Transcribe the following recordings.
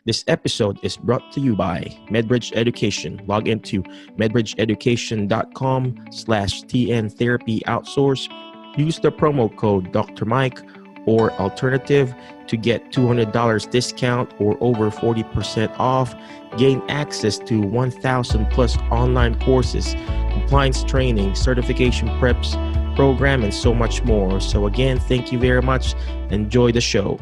This episode is brought to you by MedBridge Education. Log into medbridgeeducation.com/TN Therapy Outsource. Use the promo code Dr. Mike or alternative to get $200 discount or over 40% off. Gain access to 1,000 plus online courses, compliance training, certification preps, program, and so much more. So again, thank you very much. Enjoy the show.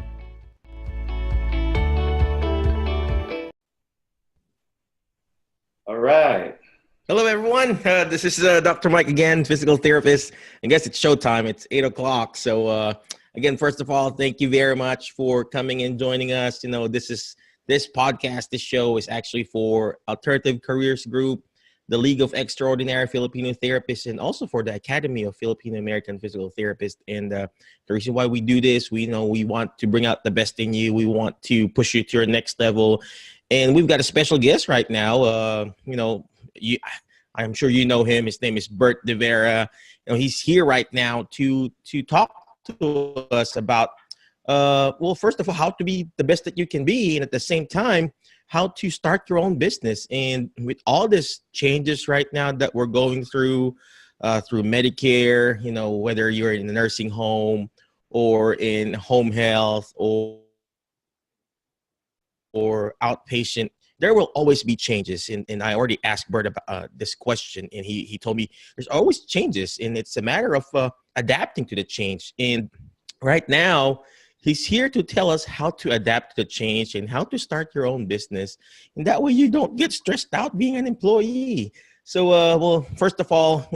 All right. Hello, everyone. This is Dr. Mike again, physical therapist. I guess it's showtime. It's 8 o'clock. So again, first of all, thank you very much for coming and joining us. This podcast, this show is actually for Alternative Careers Group, the League of Extraordinary Filipino Therapists, and also for the Academy of Filipino American Physical Therapists. And the reason why we do this, we want to bring out the best in you. We want to push you to your next level. And we've got a special guest right now. I'm sure you know him. His name is Bert De Vera. He's here right now to talk to us about, first of all, how to be the best that you can be, and at the same time, how to start your own business. And with all these changes right now that we're going through Medicare, whether you're in a nursing home or in home health or outpatient, there will always be changes. And I already asked Bert about this question, and he told me there's always changes, and it's a matter of adapting to the change. And right now, he's here to tell us how to adapt to the change and how to start your own business. And that way you don't get stressed out being an employee. So, first of all,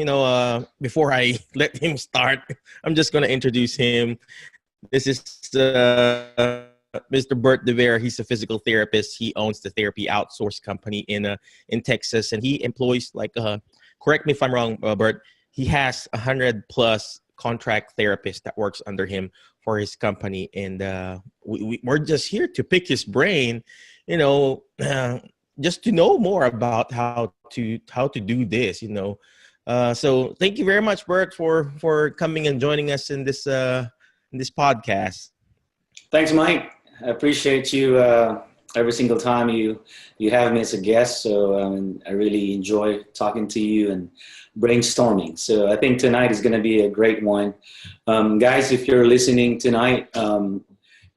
before I let him start, I'm just going to introduce him. This is Mr. Bert De Vera. He's a physical therapist. He owns the therapy outsource company in Texas, and he employs correct me if I'm wrong, Bert. He has 100 plus contract therapists that works under him for his company, and we're just here to pick his brain, just to know more about how to do this. So thank you very much, Bert, for coming and joining us in this podcast. Thanks, Mike. I appreciate you every single time you have me as a guest. So I really enjoy talking to you and brainstorming. So I think tonight is going to be a great one. Guys, if you're listening tonight,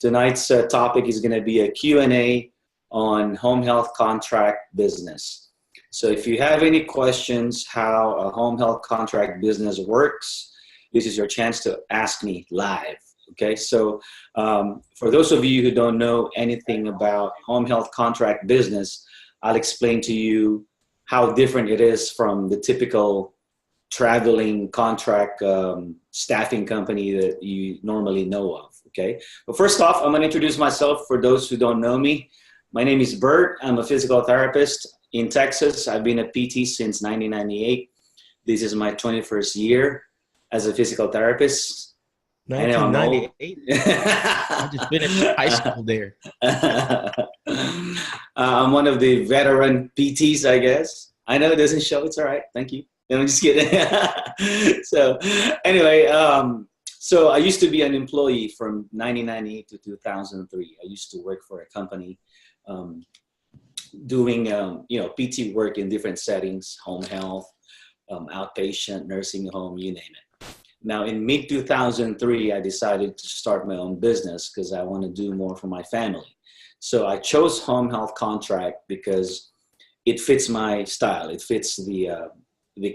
tonight's topic is going to be a Q&A on home health contract business. So if you have any questions how a home health contract business works, this is your chance to ask me live. Okay, so for those of you who don't know anything about home health contract business, I'll explain to you how different it is from the typical traveling contract staffing company that you normally know of. Okay, but first off, I'm going to introduce myself for those who don't know me. My name is Bert. I'm a physical therapist in Texas. I've been a PT since 1998. This is my 21st year as a physical therapist. 1998. I just finished high school there. I'm one of the veteran PTs, I guess. I know it doesn't show. It's all right. Thank you. I'm just kidding. So anyway, so I used to be an employee from 1998 to 2003. I used to work for a company doing PT work in different settings, home health, outpatient, nursing home, you name it. Now, in mid-2003, I decided to start my own business because I want to do more for my family. So I chose home health contract because it fits my style. It fits the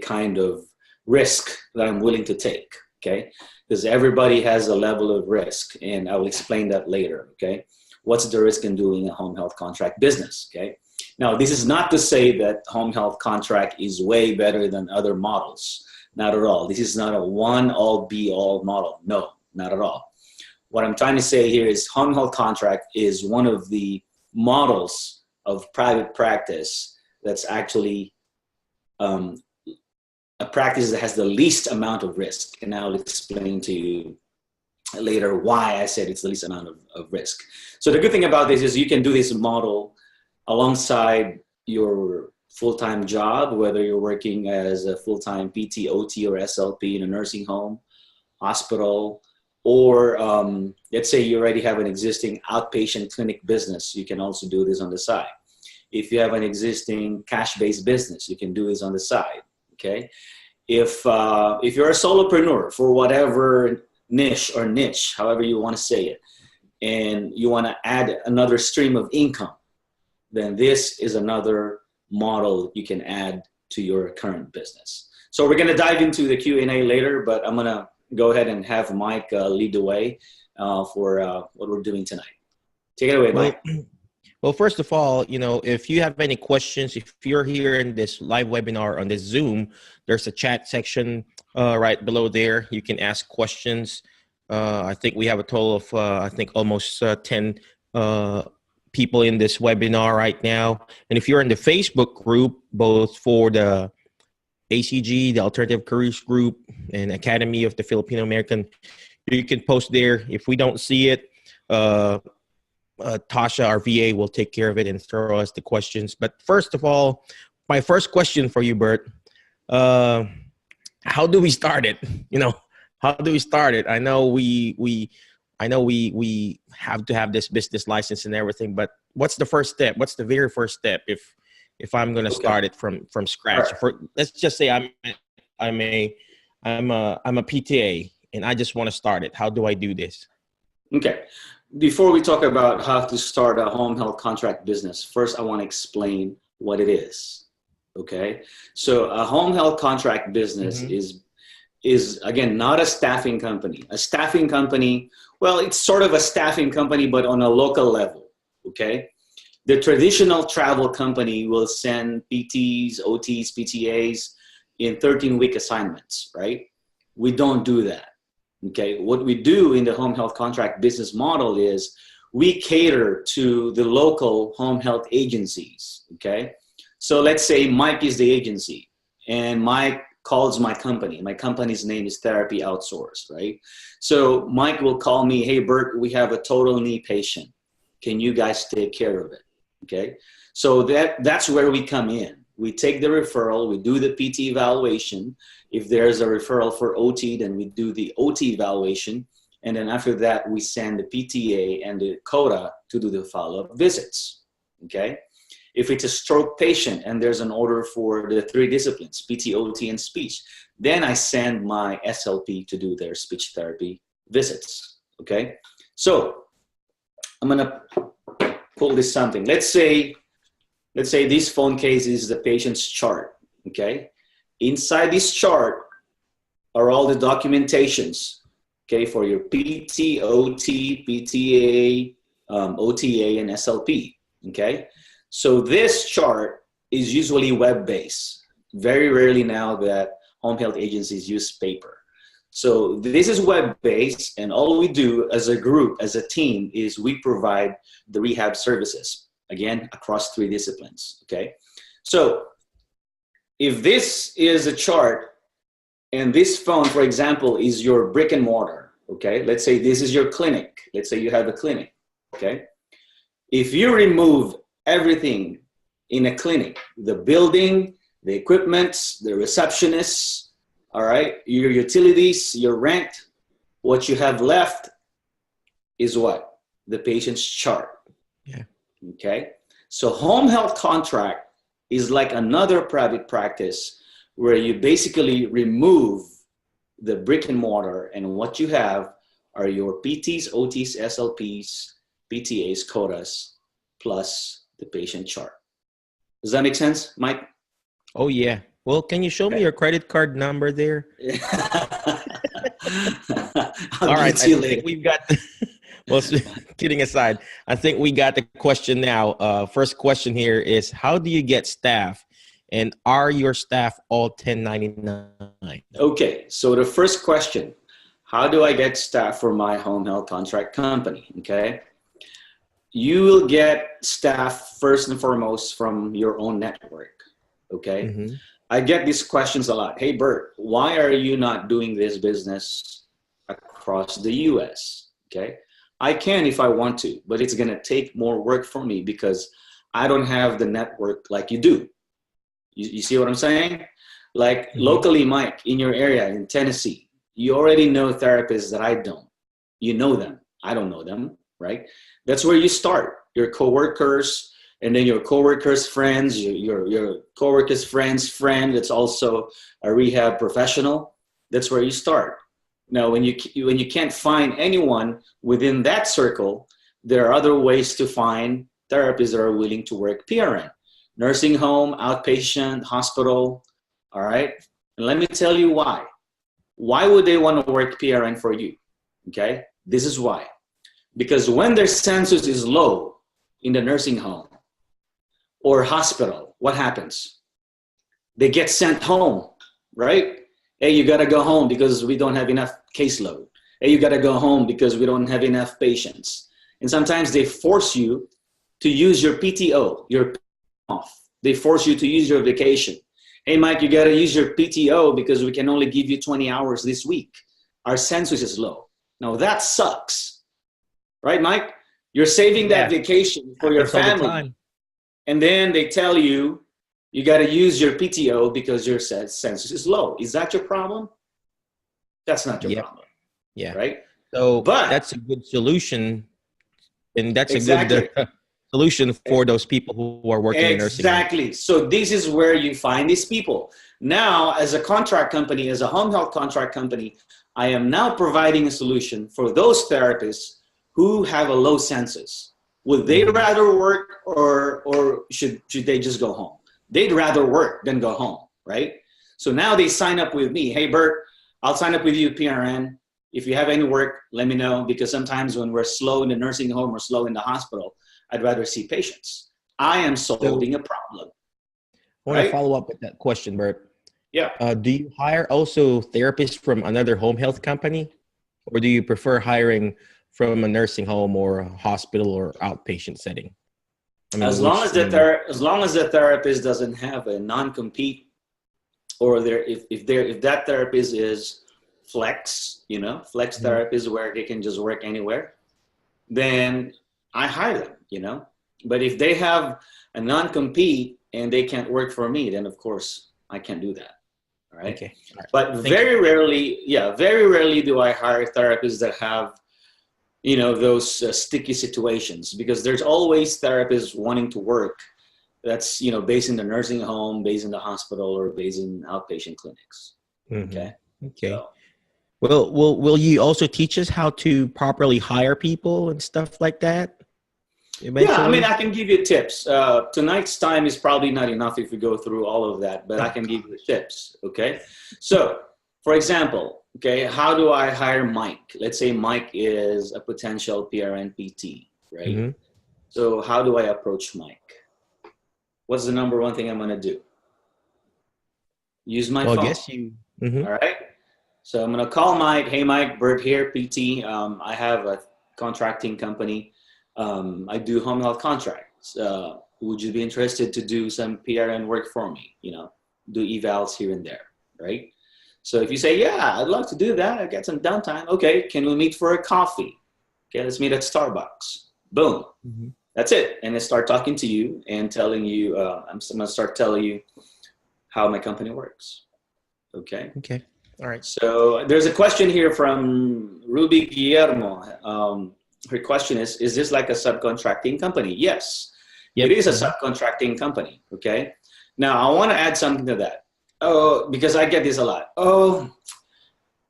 kind of risk that I'm willing to take, okay? Because everybody has a level of risk, and I will explain that later, okay? What's the risk in doing a home health contract business, okay? Now, this is not to say that home health contract is way better than other models. Not at all. This is not a one-all be-all model. No, not at all. What I'm trying to say here is home health contract is one of the models of private practice that's actually a practice that has the least amount of risk. And I'll explain to you later why I said it's the least amount of risk. So the good thing about this is you can do this model alongside your full-time job, whether you're working as a full-time PT, OT, or SLP in a nursing home, hospital, Or let's say you already have an existing outpatient clinic business, you can also do this on the side. If you have an existing cash-based business, you can do this on the side, okay? If you're a solopreneur for whatever niche, however you want to say it, and you want to add another stream of income, then this is another model you can add to your current business. So we're going to dive into the Q&A later, but I'm going to go ahead and have Mike lead the way for what we're doing tonight. Take it away, Mike. Well, first of all, if you have any questions, if you're here in this live webinar on this Zoom, there's a chat section right below there. You can ask questions. I think we have a total of, almost 10 people in this webinar right now. And if you're in the Facebook group, both for the ACG, the Alternative Careers Group, and Academy of the Filipino American, you can post there. If we don't see it, Tasha, our VA, will take care of it and throw us the questions. But first of all, my first question for you, Bert, how do we start it? How do we start it? I know we have to have this business license and everything, but what's the first step? What's the very first step if I'm going to start it from scratch? Right. Let's just say I'm a PTA and I just want to start it. How do I do this? Okay. Before we talk about how to start a home health contract business, first I want to explain what it is. Okay. So a home health contract business is again, not a staffing company. A staffing company, well, it's sort of a staffing company, but on a local level. Okay. The traditional travel company will send PTs, OTs, PTAs in 13-week assignments, right? We don't do that. Okay, what we do in the home health contract business model is we cater to the local home health agencies, okay? So let's say Mike is the agency and Mike calls my company. My company's name is Therapy Outsourced, right? So Mike will call me, hey, Bert, we have a total knee patient. Can you guys take care of it, okay? So that's where we come in. We take the referral, we do the PT evaluation. If there's a referral for OT, then we do the OT evaluation. And then after that, we send the PTA and the CODA to do the follow-up visits, okay? If it's a stroke patient and there's an order for the 3 disciplines, PT, OT, and speech, then I send my SLP to do their speech therapy visits, okay? So I'm gonna pull this something. Let's say this phone case is the patient's chart, okay? Inside this chart are all the documentations, okay, for your PT, OT, PTA, OTA, and SLP, okay? So this chart is usually web-based. Very rarely now that home health agencies use paper. So this is web-based, and all we do as a group, as a team, is we provide the rehab services, again, across 3 disciplines, okay? So if this is a chart and this phone, for example, is your brick and mortar, okay? Let's say this is your clinic. Let's say you have a clinic, okay? If you remove everything in a clinic, the building, the equipment, the receptionists, all right, your utilities, your rent, what you have left is what? The patient's chart. Yeah. Okay. So home health contract is like another private practice where you basically remove the brick and mortar, and what you have are your PTs, OTs, SLPs, PTAs, CODAs, plus the patient chart. Does that make sense, Mike? Oh, yeah. Well, can you show me your credit card number there? All right. I think we've got, well, kidding aside, I think we got the question now. First question here is, how do you get staff? And are your staff all 1099? Okay. So the first question, how do I get staff for my home health contract company? Okay. You will get staff first and foremost from your own network. Okay. Mm-hmm. I get these questions a lot. Hey, Bert, why are you not doing this business across the US? Okay. I can if I want to, but it's going to take more work for me because I don't have the network like you do. You see what I'm saying? Like locally, Mike, in your area, in Tennessee, you already know therapists that I don't. You know them. I don't know them, right? That's where you start. Your coworkers, and then your coworkers' friends, your coworkers' friends' friend that's also a rehab professional. That's where you start. Now, when you can't find anyone within that circle, there are other ways to find therapists that are willing to work PRN. Nursing home, outpatient, hospital, all right? And let me tell you why. Why would they want to work PRN for you? Okay, this is why. Because when their census is low in the nursing home or hospital, what happens? They get sent home, right? Hey, you gotta go home because we don't have enough caseload. Hey, you gotta go home because we don't have enough patients. And sometimes they force you to use your PTO, your off. They force you to use your vacation. Hey, Mike, you gotta use your PTO because we can only give you 20 hours this week. Our census is low. Now that sucks, right, Mike? You're saving that vacation for your family. And then they tell you, you got to use your PTO because your census is low. Is that your problem? That's not your problem. Yeah. Right? So but that's a good solution. And that's a good solution for those people who are working in nursing. Exactly. So this is where you find these people. Now, as a contract company, as a home health contract company, I am now providing a solution for those therapists who have a low census. Would they rather work or should they just go home? They'd rather work than go home, right? So now they sign up with me. Hey, Bert, I'll sign up with you, PRN. If you have any work, let me know, because sometimes when we're slow in the nursing home or slow in the hospital, I'd rather see patients. I am solving a problem. I want to follow up with that question, Bert. Yeah. Do you hire also therapists from another home health company, or do you prefer hiring from a nursing home or a hospital or outpatient setting? I mean, as long as the therapist doesn't have a non-compete, or if that therapist is flex, flex therapist where they can just work anywhere, then I hire them, But if they have a non-compete and they can't work for me, then of course I can't do that. All right. Okay. All right. But very rarely do I hire therapists that have, those sticky situations, because there's always therapists wanting to work that's, based in the nursing home, based in the hospital, or based in outpatient clinics. Okay. So, well, will you also teach us how to properly hire people and stuff like that? Eventually? Yeah, I mean, I can give you tips. Tonight's time is probably not enough if we go through all of that, but I can give you tips, okay? So, for example, okay, how do I hire Mike? Let's say Mike is a potential PRN PT, right? So how do I approach Mike? What's the number one thing I'm going to do? Use my phone. I guess you. All right. So I'm going to call Mike. Hey, Mike, Bert here, PT. I have a contracting company. I do home health contracts. Would you be interested to do some PRN work for me? Do evals here and there, right? So if you say, yeah, I'd love to do that. I get some downtime. Okay, can we meet for a coffee? Okay, let's meet at Starbucks. Boom. That's it. And I start talking to you and telling you, I'm going to start telling you how my company works. Okay. Okay. All right. So there's a question here from Ruby Guillermo. Her question is this like a subcontracting company? Yes, it is a subcontracting company. Okay. Now I want to add something to that. Oh, because I get this a lot. Oh,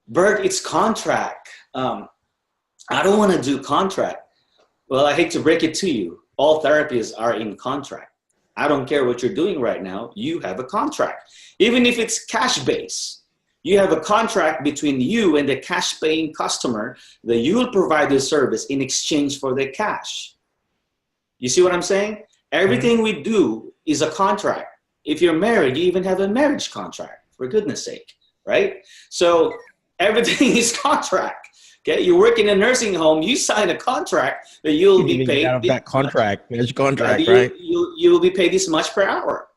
Bert, it's contract. I don't want to do contract. Well, I hate to break it to you. All therapists are in contract. I don't care what you're doing right now. You have a contract. Even if it's cash-based, you have a contract between you and the cash-paying customer that you will provide the service in exchange for the cash. You see what I'm saying? Everything we do is a contract. If you're married, you even have a marriage contract, for goodness sake, right? So everything is contract. Okay, you work in a nursing home, you sign a contract that you'll be paid. Out of that contract, marriage contract, right? You'll be paid this much per hour.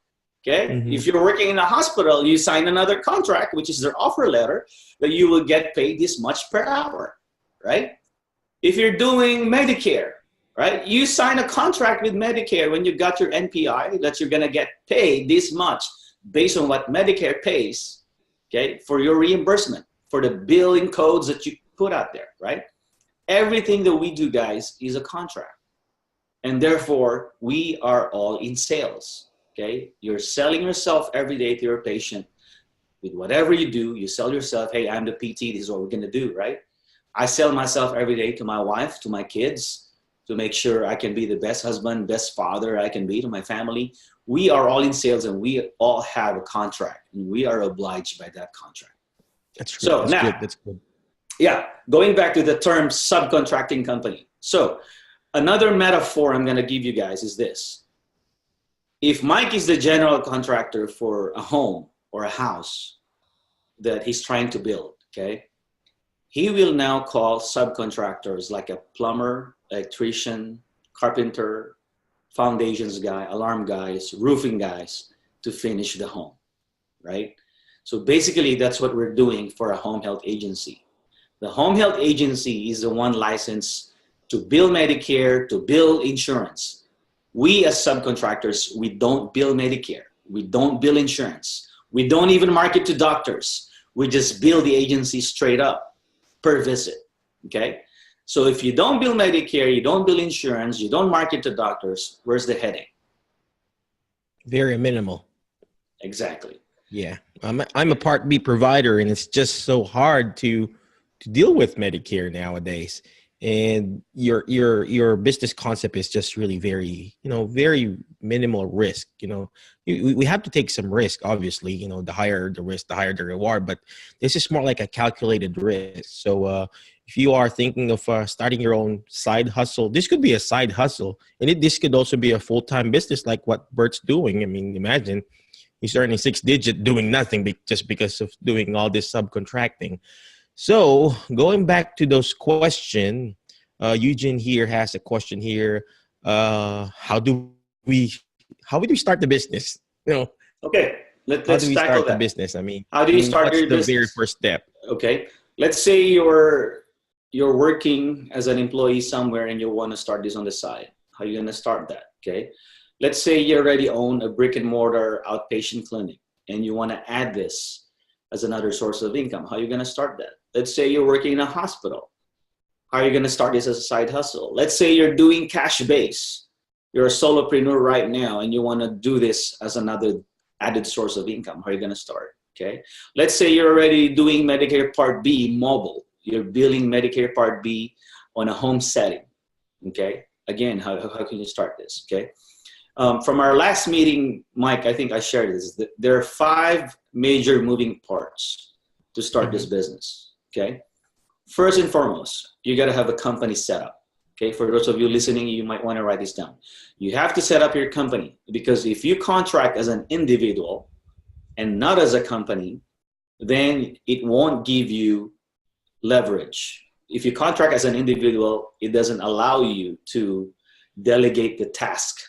Okay, if you're working in a hospital, you sign another contract, which is their offer letter, that you will get paid this much per hour, right? If you're doing Medicare, right, you sign a contract with Medicare when you got your NPI that you're gonna get paid this much based on what Medicare pays, okay, for your reimbursement, for the billing codes that you put out there, right? Everything that we do, guys, is a contract. And therefore, we are all in sales, okay? You're selling yourself every day to your patient. With whatever you do, you sell yourself, hey, I'm the PT, this is what we're gonna do, right? I sell myself every day to my wife, to my kids, to make sure I can be the best husband, best father I can be to my family. We are all in sales and we all have a contract and we are obliged by that contract. That's true. So that's now, good. That's good. Yeah, going back to the term subcontracting company. So another metaphor I'm gonna give you guys is this. If Mike is the general contractor for a home or a house that he's trying to build, okay? He will now call subcontractors like a plumber, electrician, carpenter, foundations guy, alarm guys, roofing guys to finish the home, right? So basically that's what we're doing for a home health agency. The home health agency is the one licensed to bill Medicare, to bill insurance. We as subcontractors, we don't bill Medicare. We don't bill insurance. We don't even market to doctors. We just bill the agency straight up per visit, okay? So if you don't bill Medicare, you don't bill insurance, you don't market to doctors, where's the headache? Very minimal. Exactly. Yeah. I'm a Part B provider, and it's just so hard to deal with Medicare nowadays. And your business concept is just really very, very minimal risk. We have to take some risk, obviously. The higher the risk, the higher the reward. But this is more like a calculated risk. So if you are thinking of starting your own side hustle, this could be a side hustle, and this could also be a full-time business, like what Bert's doing. I mean, imagine he's earning 6-digit doing nothing just because of doing all this subcontracting. So going back to those questions, Eugene here has a question here. How do we start the business? Okay, let's how do we tackle start that. the business? How do you start what's your the business? very first step? Okay, let's say you're working as an employee somewhere and you want to start this on the side. How are you going to start that? Okay, let's say you already own a brick and mortar outpatient clinic and you want to add this as another source of income. How are you going to start that? Let's say you're working in a hospital. How are you going to start this as a side hustle? Let's say you're doing cash base. You're a solopreneur right now and you want to do this as another added source of income. How are you going to start? Okay. Let's say you're already doing Medicare Part B mobile. You're billing Medicare Part B on a home setting. Okay. Again, how can you start this? Okay. From our last meeting, Mike, I think I shared this. There are 5 major moving parts to start this business. Okay. First and foremost, you got to have a company set up. Okay. For those of you listening, you might want to write this down. You have to set up your company, because if you contract as an individual and not as a company, then it won't give you leverage. If you contract as an individual, it doesn't allow you to delegate the task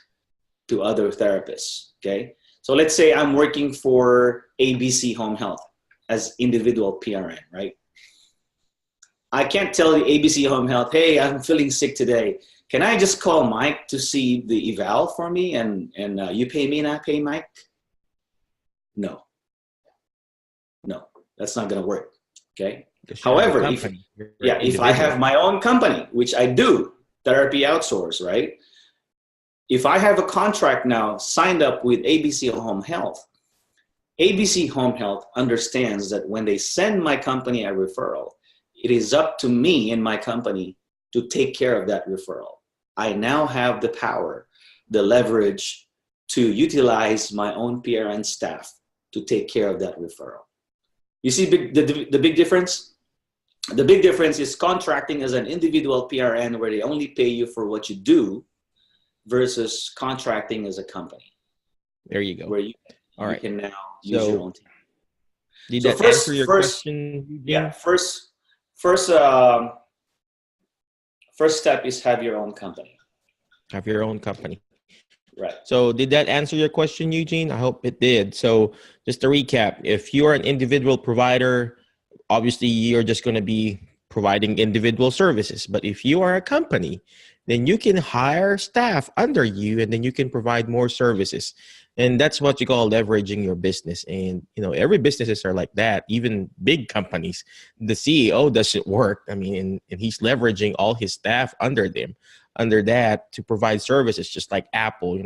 to other therapists. Okay. So let's say I'm working for ABC Home Health as individual PRN, right? I can't tell the ABC Home Health, hey, I'm feeling sick today. Can I just call Mike to see the eval for me and you pay me and I pay Mike? No, that's not going to work. Okay. However, if I have my own company, which I do, therapy outsource, right? If I have a contract now signed up with ABC Home Health, ABC Home Health understands that when they send my company a referral, it is up to me and my company to take care of that referral. I now have the power, the leverage to utilize my own PRN staff to take care of that referral. You see the big difference? The big difference is contracting as an individual PRN where they only pay you for what you do versus contracting as a company. There you go. Where you can now use your own team. Did that answer your question? Yeah, first step is have your own company. Have your own company. Right. So did that answer your question, Eugene? I hope it did. So just to recap, if you're an individual provider, obviously you're just going to be providing individual services. But if you are a company, then you can hire staff under you, and then you can provide more services. And that's what you call leveraging your business. And every businesses are like that. Even big companies, the CEO doesn't work. I mean, and he's leveraging all his staff under that to provide services, just like Apple.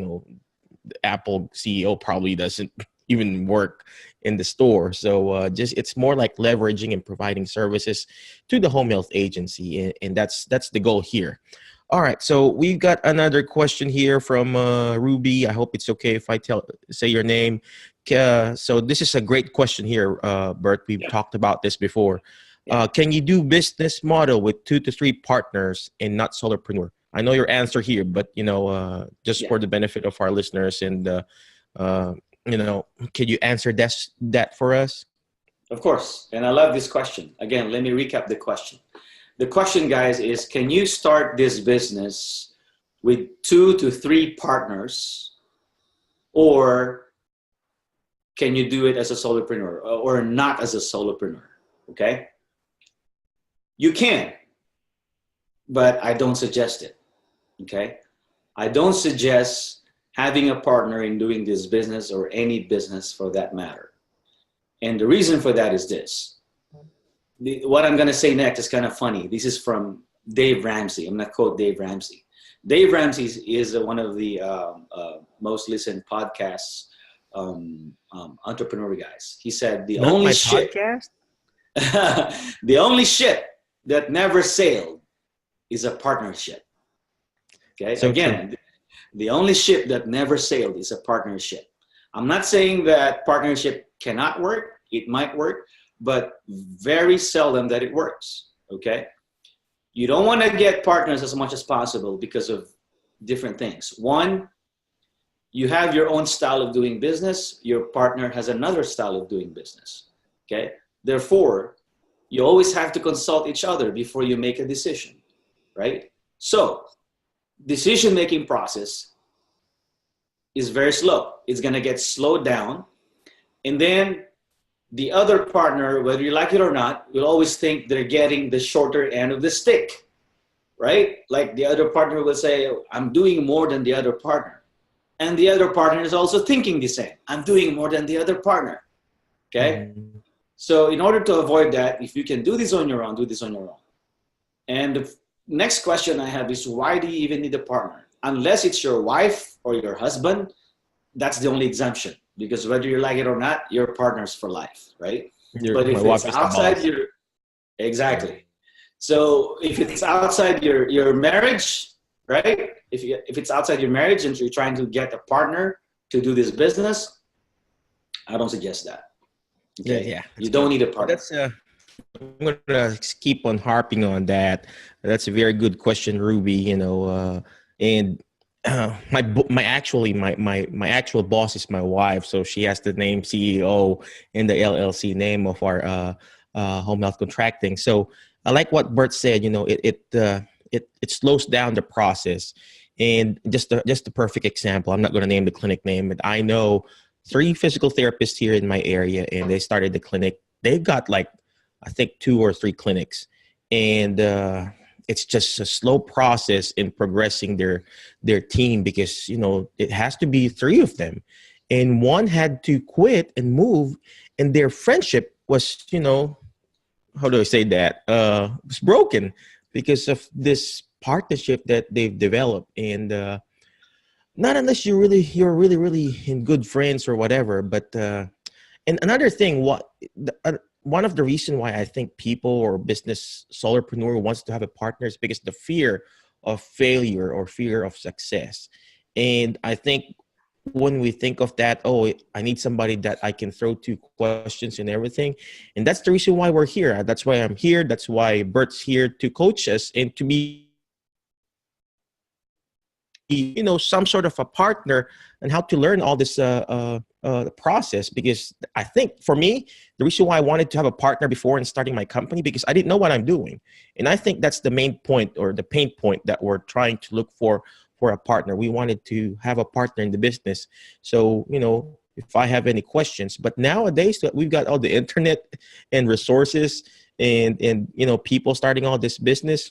The Apple CEO probably doesn't even work in the store. So just it's more like leveraging and providing services to the home health agency, and that's the goal here. All right, so we've got another question here from Ruby. I hope it's okay if I say your name. So this is a great question here, Bert. We've talked about this before. Can you do business model with 2 to 3 partners and not solopreneur? I know your answer here, but just for the benefit of our listeners, and can you answer that for us? Of course, and I love this question. Again, let me recap the question. The question, guys, is can you start this business with 2 to 3 partners, or can you do it as a solopreneur or not as a solopreneur? Okay, you can, but I don't suggest it. Okay, I don't suggest having a partner in doing this business, or any business for that matter. And the reason for that is this. What I'm going to say next is kind of funny. This is from Dave Ramsey. I'm going to quote Dave Ramsey. Dave Ramsey is one of the most listened podcasts, entrepreneur guys. He said, the only ship that never sailed is a partnership. Okay. So again, the only ship that never sailed is a partnership. I'm not saying that partnership cannot work. It might work, but very seldom that it works. Okay. You don't want to get partners as much as possible because of different things. One, you have your own style of doing business. Your partner has another style of doing business. Okay. Therefore, you always have to consult each other before you make a decision, right? So, decision-making process is very slow. It's going to get slowed down. And then the other partner, whether you like it or not, will always think they're getting the shorter end of the stick, right? Like the other partner will say, I'm doing more than the other partner. And the other partner is also thinking the same. I'm doing more than the other partner, okay? Mm-hmm. So in order to avoid that, if you can do this on your own, do this on your own. And the next question I have is, why do you even need a partner? Unless it's your wife or your husband, that's the only exemption. Because whether you like it or not, you're partners for life, right? But if it's outside your, exactly. So if it's outside your marriage, right? If it's outside your marriage and you're trying to get a partner to do this business, I don't suggest that. Okay? Yeah. You don't need a partner. I'm going to keep on harping on that. That's a very good question, Ruby. And my actual boss is my wife, so she has the name CEO in the LLC name of our home health contracting. So I like what Bert said. It slows down the process. And just the perfect example. I'm not going to name the clinic name, but I know 3 physical therapists here in my area, and they started the clinic. They've got I think 2 or 3 clinics, and it's just a slow process in progressing their team, because it has to be 3 of them, and one had to quit and move, and their friendship was how do I say that was broken because of this partnership that they've developed. And not unless you're really in good friends or whatever. But and another thing, one of the reasons why I think people or business solopreneur wants to have a partner is because the fear of failure or fear of success. And I think when we think of that, I need somebody that I can throw to questions and everything. And that's the reason why we're here. That's why I'm here. That's why Bert's here to coach us and to be some sort of a partner and how to learn all this process. Because I think for me, the reason why I wanted to have a partner before in starting my company, because I didn't know what I'm doing. And I think that's the main point, or the pain point, that we're trying to look for a partner. We wanted to have a partner in the business. So, if I have any questions, but nowadays we've got all the internet and resources and people starting all this business.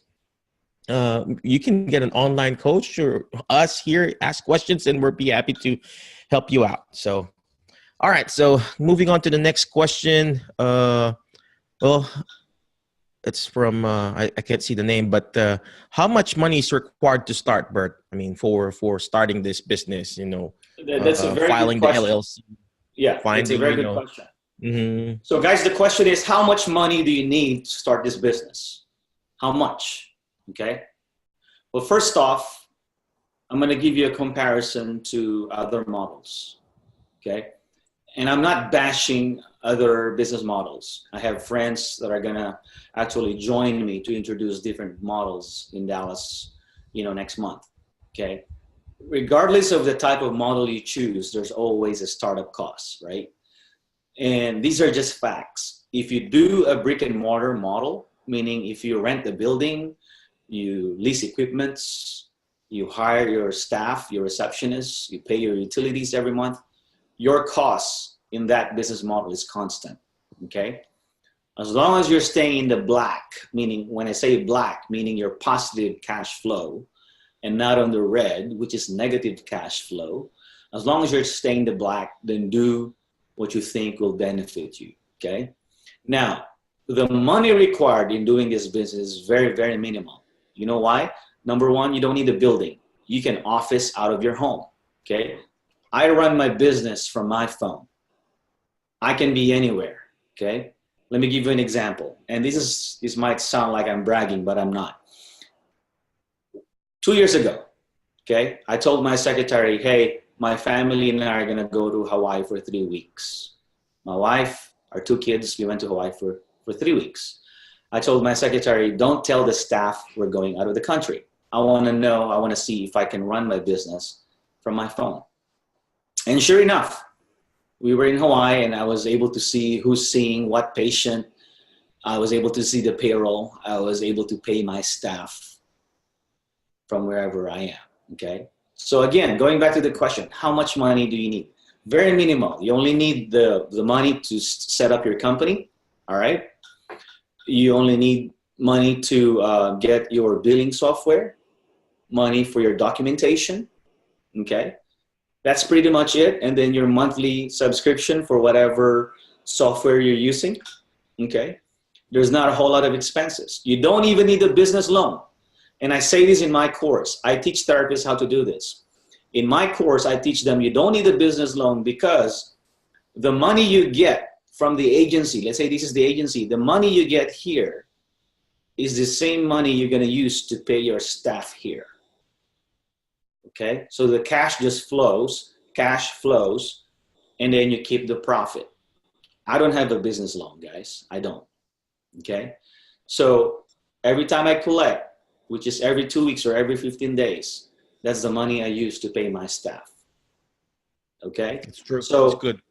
You can get an online coach or us here, ask questions, and we'll be happy to help you out. So, all right. So moving on to the next question. Well, it's from I can't see the name, but how much money is required to start, Bert? I mean, for starting this business, That's a very good filing the question. LLC, Yeah, it's a finding, very good question. mhm. So, guys, the question is, how much money do you need to start this business? How much? Okay. Well, first off, I'm going to give you a comparison to other models. Okay. And I'm not bashing other business models. I have friends that are going to actually join me to introduce different models in Dallas, next month. Okay. Regardless of the type of model you choose, there's always a startup cost, right? And these are just facts. If you do a brick and mortar model, meaning if you rent the building, you lease equipments, you hire your staff, your receptionists, you pay your utilities every month, your costs in that business model is constant, okay? As long as you're staying in the black, meaning when I say black, meaning your positive cash flow and not on the red, which is negative cash flow, as long as you're staying in the black, then do what you think will benefit you, okay? Now, the money required in doing this business is very, very minimal. You know why? Number one, you don't need a building. You can office out of your home, okay? I run my business from my phone. I can be anywhere, okay? Let me give you an example. And this might sound like I'm bragging, but I'm not. 2 years ago, okay, I told my secretary, hey, my family and I are gonna go to Hawaii for 3 weeks. My wife, our 2 kids, we went to Hawaii for 3 weeks. I told my secretary, don't tell the staff we're going out of the country. I wanna see if I can run my business from my phone. And sure enough, we were in Hawaii and I was able to see who's seeing what patient. I was able to see the payroll. I was able to pay my staff from wherever I am, okay? So again, going back to the question, how much money do you need? Very minimal. You only need the money to set up your company, all right? You only need money to get your billing software, money for your documentation, okay? That's pretty much it. And then your monthly subscription for whatever software you're using, okay? There's not a whole lot of expenses. You don't even need a business loan. And I say this in my course. I teach therapists how to do this. In my course, I teach them you don't need a business loan because the money you get from the agency, let's say this is the agency, the money you get here is the same money you're going to use to pay your staff here. Okay, so the cash just flows, and then you keep the profit. I don't have a business loan, guys. I don't. Okay, so every time I collect, which is every 2 weeks or every 15 days, that's the money I use to pay my staff. Okay, It's true. so It's good.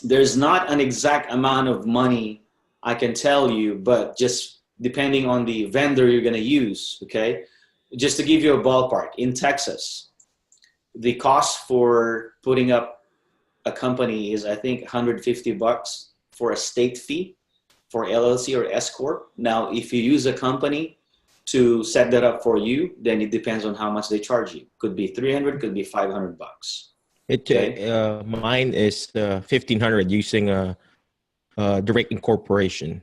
there's not an exact amount of money I can tell you, but just depending on the vendor you're going to use. Okay, just to give you a ballpark, in Texas, the cost for putting up a company is, I think, $150 for a state fee for LLC or S Corp. Now, if you use a company to set that up for you, then it depends on how much they charge you. Could be 300, could be $500. Mine is 1,500 using a direct incorporation.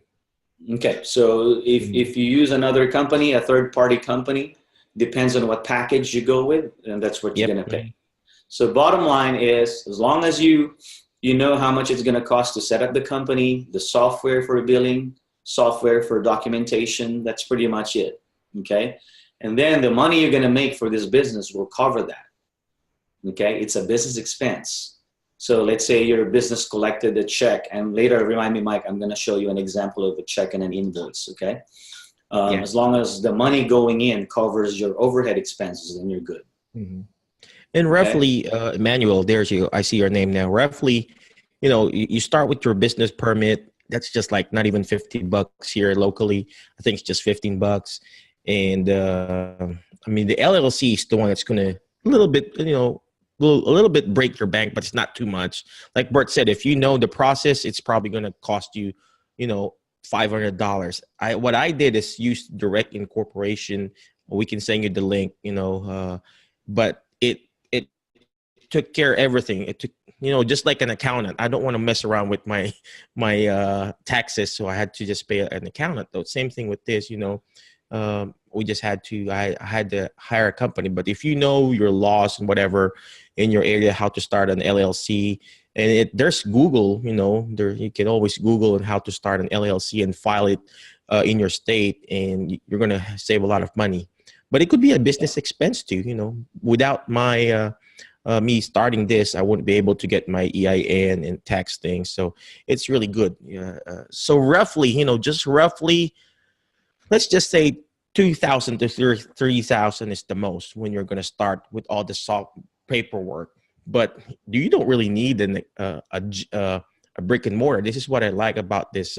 Okay, so if you use another company, a third-party company, depends on what package you go with, and that's what you're Yep. going to pay. So bottom line is, as long as you know how much it's going to cost to set up the company, the software for billing, software for documentation, that's pretty much it, okay? And then the money you're going to make for this business will cover that, okay? It's a business expense. So let's say your business collected a check, and later, remind me, Mike, I'm going to show you an example of a check and an invoice, okay? Yeah. As long as the money going in covers your overhead expenses, then you're good. Mhm. And roughly, Emmanuel, I see your name now. Roughly, you start with your business permit. That's just like not even $50 here locally. I think it's just $15. And I mean, the LLC is the one that's going to a little bit, a little bit break your bank, but it's not too much. Like Bert said, if you know the process, it's probably going to cost you, $500. What I did is use direct incorporation We can send you the link, but it took care of everything. It took, just like an accountant. I don't want to mess around with my taxes, so I had to just pay an accountant. Though same thing with this, we just had to. I had to hire a company. But if you know your laws and whatever in your area, how to start an LLC, and there's Google, there you can always Google and how to start an LLC and file it in your state, and you're gonna save a lot of money. But it could be a business expense too. Without my me starting this, I wouldn't be able to get my EIN and tax things. So it's really good. Yeah. So roughly, just roughly, let's just say 2,000 to 3,000 is the most when you're going to start with all the soft paperwork. But you don't really need a brick and mortar. This is what I like about this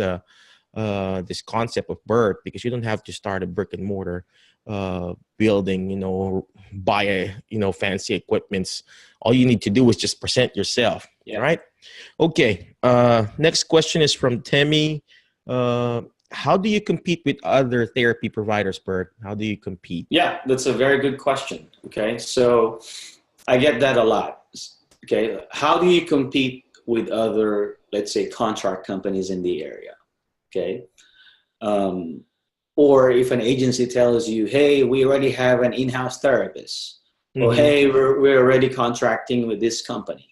this concept of BERT, because you don't have to start a brick and mortar building, buy fancy equipments. All you need to do is just present yourself. Yeah. Right. Okay. Next question is from Temi. How do you compete with other therapy providers, Bert? How do you compete? Yeah, that's a very good question. Okay, so I get that a lot. Okay, how do you compete with other, let's say, contract companies in the area? Okay, or if an agency tells you, hey, we already have an in-house therapist, or hey, we're already contracting with this company.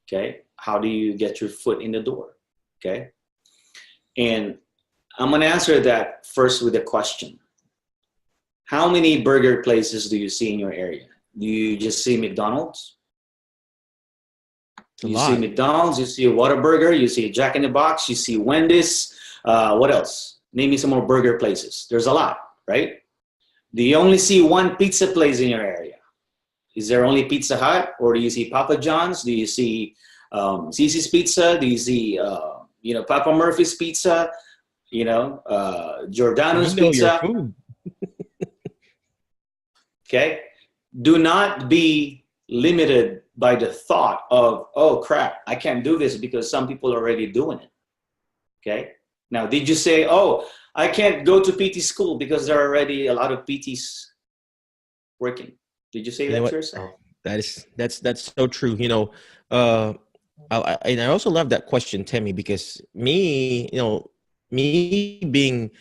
Okay, how do you get your foot in the door? Okay, and I'm going to answer that first with a question. How many burger places do you see in your area? Do you just see McDonald's? You see McDonald's, you see a Whataburger, you see a Jack in the Box, you see Wendy's. What else? Name me some more burger places. There's a lot, right? Do you only see one pizza place in your area? Is there only Pizza Hut, or do you see Papa John's? Do you see Cici's Pizza? Do you see Papa Murphy's Pizza? Giordano's Pizza. Okay, do not be limited by the thought of, oh crap, I can't do this because some people are already doing it. Okay, now did you say, oh, I can't go to PT school because there are already a lot of PTs working? Did you say that to yourself? That's so true. I also love that question, Temi, because me being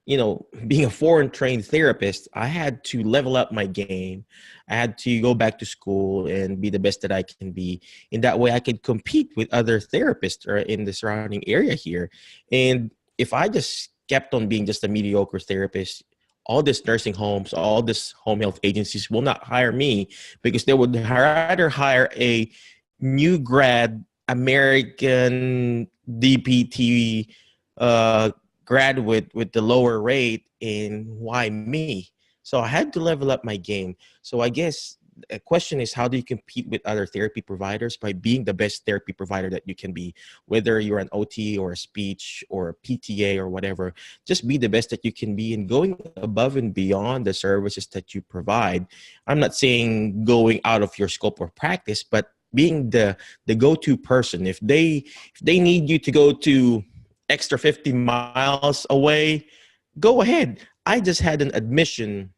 a foreign trained therapist, I had to level up my game. I had to go back to school and be the best that I can be. In that way, I could compete with other therapists in the surrounding area here. And if I just kept on being just a mediocre therapist, all these nursing homes, all these home health agencies will not hire me, because they would rather hire a new grad American DPT graduate with the lower rate, and why me? So I had to level up my game. So I guess the question is, how do you compete with other therapy providers? By being the best therapy provider that you can be, whether you're an OT or a speech or a PTA or whatever. Just be the best that you can be, and going above and beyond the services that you provide. I'm not saying going out of your scope of practice, but being the go-to person. If they need you to go to extra 50 miles away, go ahead. I just had an admission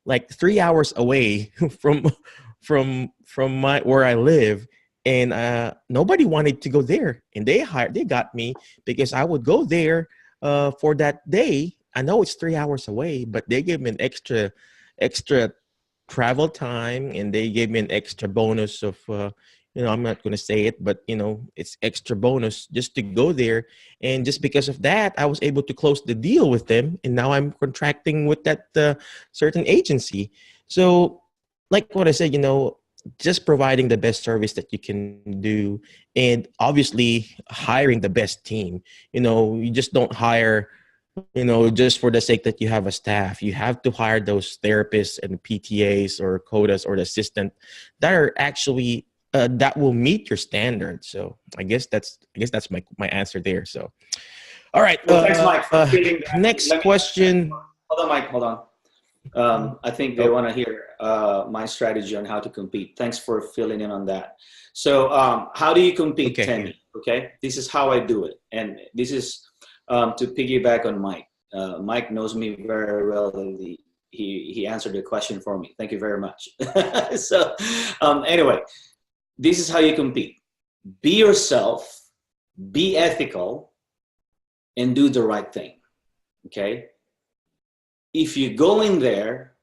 like 3 hours away from my where I live, and nobody wanted to go there, and they got me because I would go there for that day. I know it's 3 hours away, but they gave me an extra travel time, and they gave me an extra bonus of I'm not going to say it, but it's extra bonus just to go there. And just because of that, I was able to close the deal with them, and now I'm contracting with that certain agency. So like what I said, just providing the best service that you can do, and obviously hiring the best team. You just don't hire just for the sake that you have a staff. You have to hire those therapists and PTAs or CODAs or the assistant that are actually that will meet your standards. So I guess that's my answer there. So, all right. Well, thanks, Mike, for feeling that. Next question. Hold on, Mike. Hold on. I think they want to hear my strategy on how to compete. Thanks for filling in on that. So, how do you compete, Temi? Okay, this is how I do it, and this is to piggyback on Mike. Mike knows me very well he answered the question for me. Thank you very much. So anyway, this is how you compete. Be yourself, be ethical, and do the right thing. Okay? If you go in there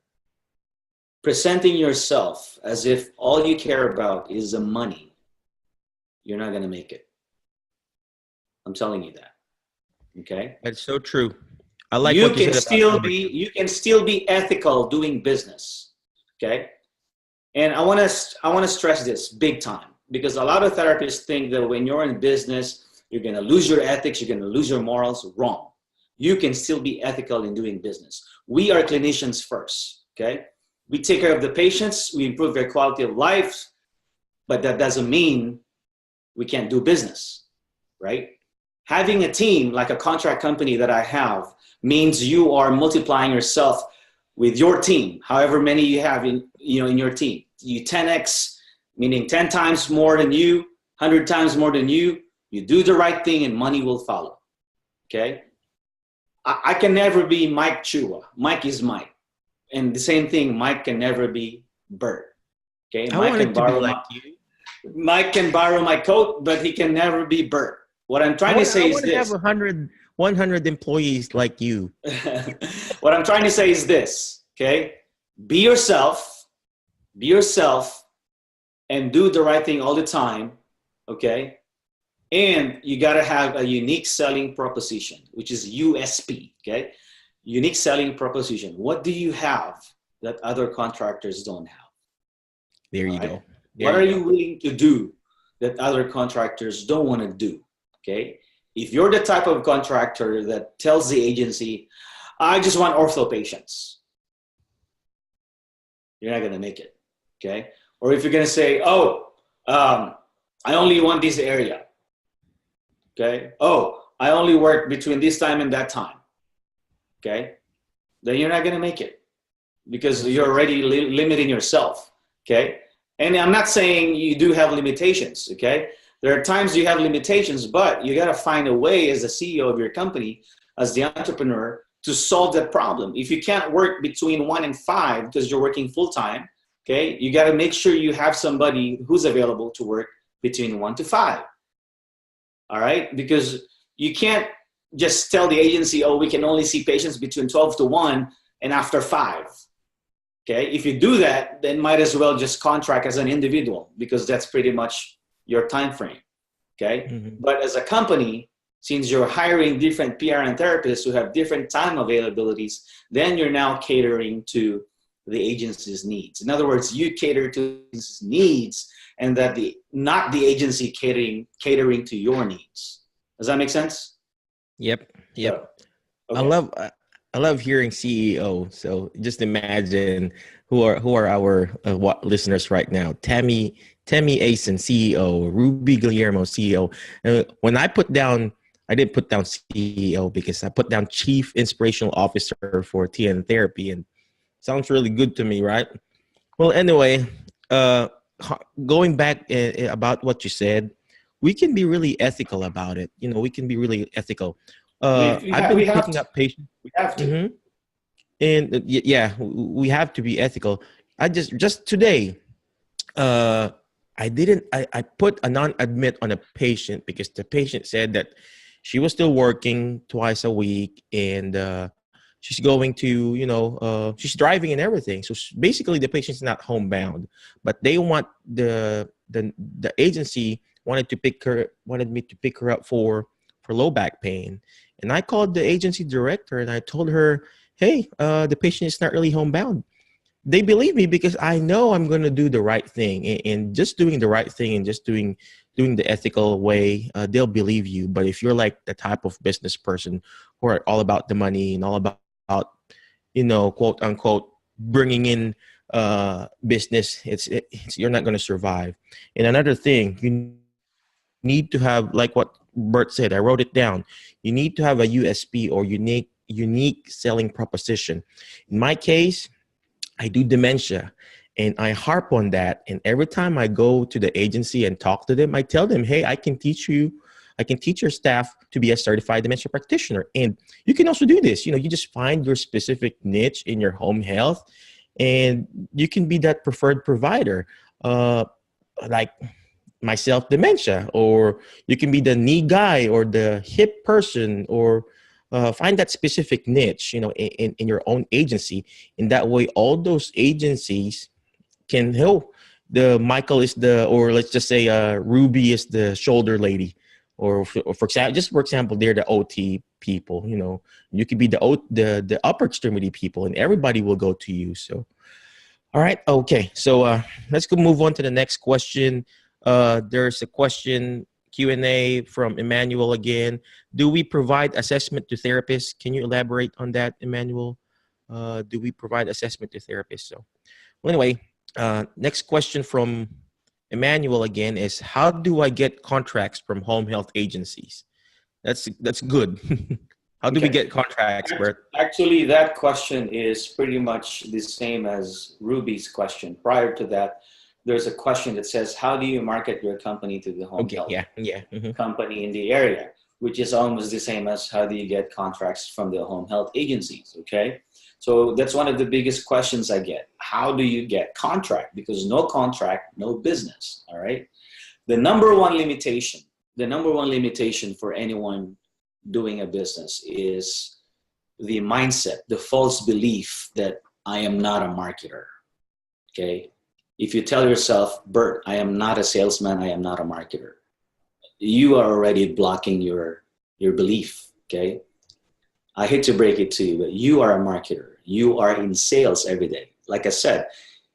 presenting yourself as if all you care about is the money, you're not going to make it. I'm telling you that. Okay? That's so true. I like You what you can said still about be you can still be ethical doing business. Okay? And I want to stress this big time, because a lot of therapists think that when you're in business, you're going to lose your ethics, you're going to lose your morals. Wrong. You can still be ethical in doing business. We are clinicians first, okay? We take care of the patients, we improve their quality of life, but that doesn't mean we can't do business, right? Having a team like a contract company that I have means you are multiplying yourself with your team, however many you have in your team. You 10x, meaning 10 times more than you, 100 times more than you. You do the right thing and money will follow, okay? I can never be Mike Chua. Mike is Mike. And the same thing, Mike can never be Bert. Okay, I Mike wanted can to be borrow like you. Mike can borrow my coat, but he can never be Bert. What I'm trying to say I is want to have this. 100 employees like you. What I'm trying to say is this, okay? Be yourself, and do the right thing all the time, okay? And you got to have a unique selling proposition, which is USP, okay? Unique selling proposition. What do you have that other contractors don't have? There you Right? go. What are you willing to do that other contractors don't want to do, okay? If you're the type of contractor that tells the agency, I just want ortho patients, you're not going to make it, okay? Or if you're going to say, I only want this area, okay? I only work between this time and that time, okay? Then you're not going to make it because you're already limiting yourself, okay? And I'm not saying you do have limitations, okay? There are times you have limitations, but you got to find a way as the CEO of your company, as the entrepreneur, to solve that problem. If you can't work between 1 and 5 because you're working full time, okay, you got to make sure you have somebody who's available to work between 1 to 5. All right? Because you can't just tell the agency, we can only see patients between 12 to 1 and after 5. Okay? If you do that, then might as well just contract as an individual because that's pretty much your time frame. Okay? Mm-hmm. But as a company, since you're hiring different PRN therapists who have different time availabilities, then you're now catering to the agency's needs. In other words, you cater to the agency's needs and that not the agency catering to your needs. Does that make sense? Yep. So, okay. I love hearing CEO. So just imagine who are our listeners right now. Tammy Asen, CEO. Ruby Guillermo, CEO. When I didn't put down CEO because I put down Chief Inspirational Officer for TN Therapy, and sounds really good to me, right? Well, anyway, going back about what you said, we can be really ethical about it. We can be really ethical. I've been picking up patients. We have to. Mm-hmm. And we have to be ethical. I just today, I put a non-admit on a patient because the patient said that she was still working twice a week and she's going to, she's driving and everything. So basically the patient's not homebound, but they want the agency wanted me to pick her up for low back pain. And I called the agency director and I told her, hey, the patient is not really homebound. They believe me because I know I'm going to do the right thing, and just doing the right thing and just doing the ethical way, they'll believe you. But if you're like the type of business person who are all about the money and all about, quote unquote, bringing in business, you're not going to survive. And another thing, you need to have, like what Bert said, I wrote it down. You need to have a USP or unique selling proposition. In my case, I do dementia and I harp on that. And every time I go to the agency and talk to them, I tell them, hey, I can teach you I can teach your staff to be a certified dementia practitioner. And you can also do this. You just find your specific niche in your home health, and you can be that preferred provider, like myself, dementia, or you can be the knee guy or the hip person, or find that specific niche, in your own agency. In that way, all those agencies can help. The Michael is or let's just say Ruby is the shoulder lady, or for example, they're the OT people. You could be the upper extremity people, and everybody will go to you. So, all right, okay. So let's go move on to the next question. There's a question Q&A from Emmanuel again. Do we provide assessment to therapists? Can you elaborate on that, Emmanuel? Do we provide assessment to therapists? So, well, anyway, next question from Emmanuel again is, how do I get contracts from home health agencies? That's good. How do we get contracts, Bert? Actually, that question is pretty much the same as Ruby's question. Prior to that, there's a question that says, how do you market your company to the home health company in the area? Which is almost the same as, how do you get contracts from the home health agencies, okay? So that's one of the biggest questions I get. How do you get contract? Because no contract, no business, all right? The number one limitation for anyone doing a business is the mindset, the false belief that I am not a marketer, okay? If you tell yourself, Bert, I am not a salesman, I am not a marketer, you are already blocking your belief, okay? I hate to break it to you, but you are a marketer. You are in sales every day. Like I said,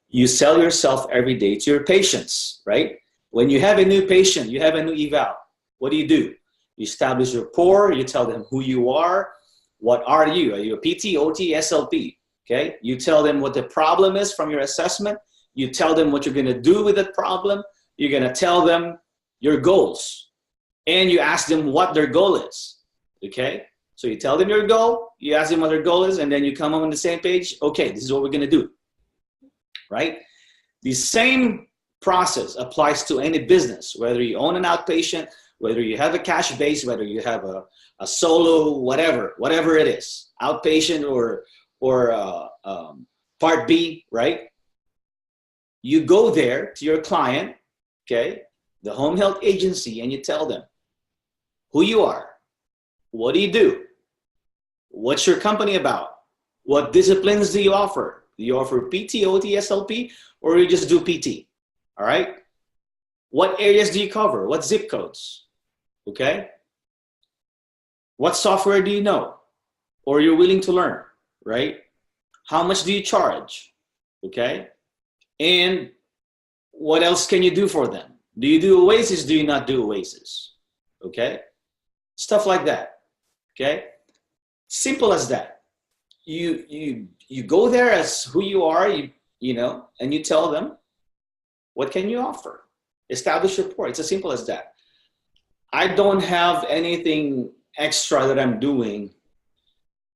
you sell yourself every day to your patients, right? When you have a new patient, you have a new eval, what do? You establish rapport, you tell them who you are, what are you? Are you a PT, OT, SLP, okay? You tell them what the problem is from your assessment. You tell them what you're gonna do with that problem. You're gonna tell them your goals, and you ask them what their goal is, okay? So you tell them your goal, you ask them what their goal is, and then you come on the same page. Okay, this is what we're gonna do, right? The same process applies to any business, whether you own an outpatient, whether you have a cash base, whether you have a solo, whatever it is, outpatient or Part B, right? You go there to your client, okay, the home health agency, and you tell them who you are, what do you do, what's your company about, what disciplines do you offer? Do you offer PT, OT, SLP, or you just do PT, all right? What areas do you cover? What zip codes, okay? What software do you know or you're willing to learn, right? How much do you charge, okay? And what else can you do for them? Do you do Oasis? Do you not do Oasis? Okay? Stuff like that, okay? Simple as that. You go there as who you are, you know, and you tell them, what can you offer? Establish rapport. It's as simple as that. I don't have anything extra that I'm doing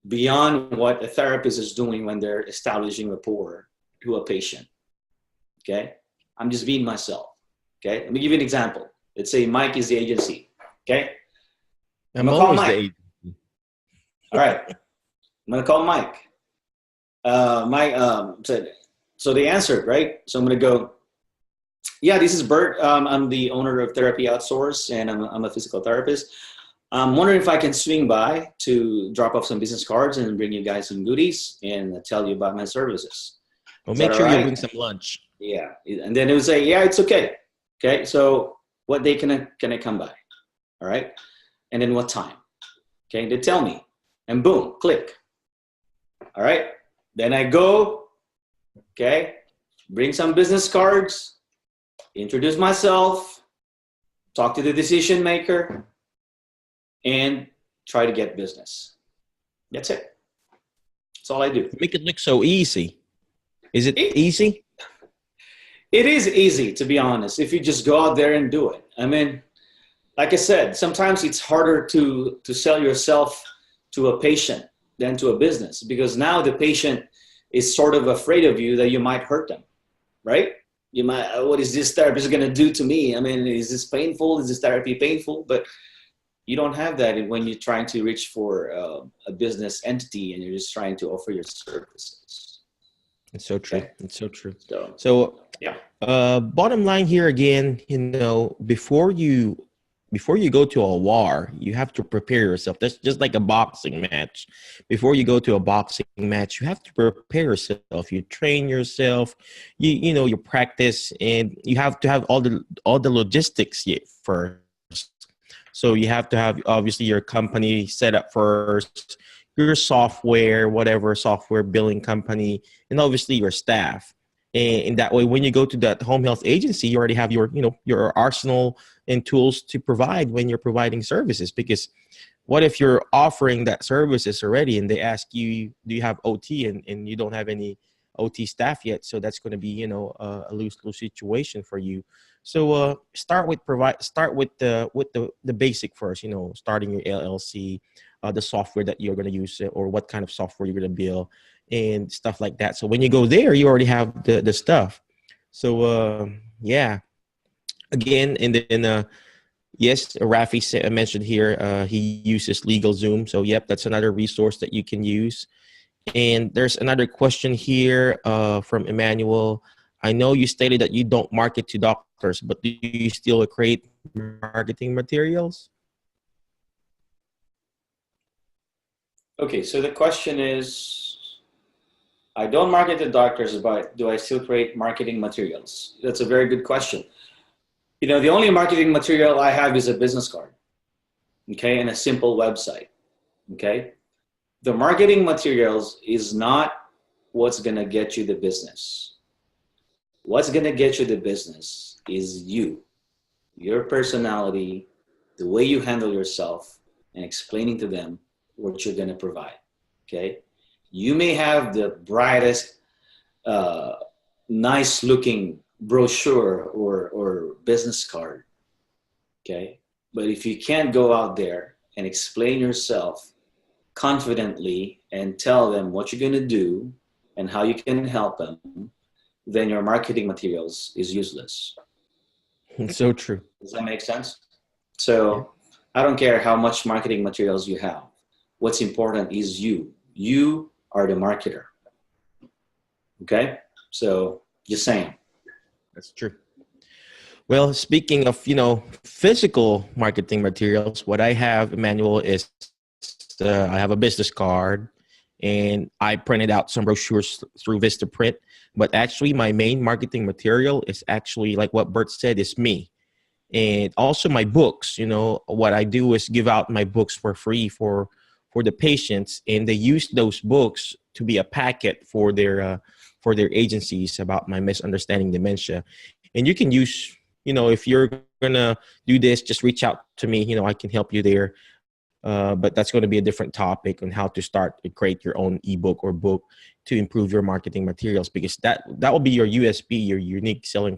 beyond what a therapist is doing when they're establishing rapport to a patient. Okay, I'm just being myself. Okay, let me give you an example. Let's say Mike is the agency. Okay, I'm always the agency. All right, I'm gonna call Mike. Mike so they answered, right? So I'm gonna go, yeah, this is Bert. I'm the owner of Therapy Outsource, and I'm a physical therapist. I'm wondering if I can swing by to drop off some business cards and bring you guys some goodies and tell you about my services. Well, make sure you bring some lunch. Yeah, and then it would say, yeah, it's okay. Okay, so what day can I come by? All right, and then what time? Okay, they tell me, and boom, click. All right, then I go, okay, bring some business cards, introduce myself, talk to the decision maker, and try to get business. That's it. That's all I do. Make it look so easy. Is it easy? It is easy, to be honest, if you just go out there and do it. I mean, like I said, sometimes it's harder to sell yourself to a patient than to a business, because now the patient is sort of afraid of you that you might hurt them, right? You might, what is this therapist going to do to me? I mean, is this painful? Is this therapy painful? But You don't have that when you're trying to reach for a business entity and you're just trying to offer your services. It's so true. Okay. It's so true. So So, yeah. bottom line here again, before you go to a war, you have to prepare yourself. That's just like a boxing match. Before you go to a boxing match, you have to prepare yourself. You train yourself. You practice, and you have to have all the logistics yet first. So you have to have obviously your company set up first, your software, whatever software billing company, and obviously your staff. And that way, when you go to that home health agency, you already have your arsenal and tools to provide when you're providing services. Because what if you're offering that services already and they ask you, do you have OT, and you don't have any OT staff yet? So that's going to be, a lose-lose situation for you. So start with the basic first, starting your LLC, the software that you're going to use, or what kind of software you're going to build and stuff like that. So when you go there, you already have the stuff. So yeah, again, and then yes, Rafi mentioned here, he uses LegalZoom. So yep, that's another resource that you can use. And there's another question here from Emmanuel. I know you stated that you don't market to doctors, but do you still create marketing materials? Okay, so the question is, I don't market to doctors, but do I still create marketing materials? That's a very good question. The only marketing material I have is a business card, okay, and a simple website, okay? The marketing materials is not what's gonna get you the business. What's gonna get you the business is you, your personality, the way you handle yourself, and explaining to them what you're gonna provide, okay? You may have the brightest, nice looking brochure or business card, okay? But if you can't go out there and explain yourself confidently and tell them what you're gonna do and how you can help them, then your marketing materials is useless. It's so true. Does that make sense? So I don't care how much marketing materials you have. What's important is you. You are the marketer. Okay? So just saying. That's true. Well, speaking of, physical marketing materials, what I have, Emmanuel, is I have a business card, and I printed out some brochures through Vistaprint. But actually, my main marketing material is actually, like what Bert said, is me. And also my books. What I do is give out my books for free for the patients, and they use those books to be a packet for their agencies about my misunderstanding dementia. And you can use, if you're gonna do this, just reach out to me. I can help you there. But that's going to be a different topic on how to start to create your own ebook or book to improve your marketing materials, because that will be your USP, your unique selling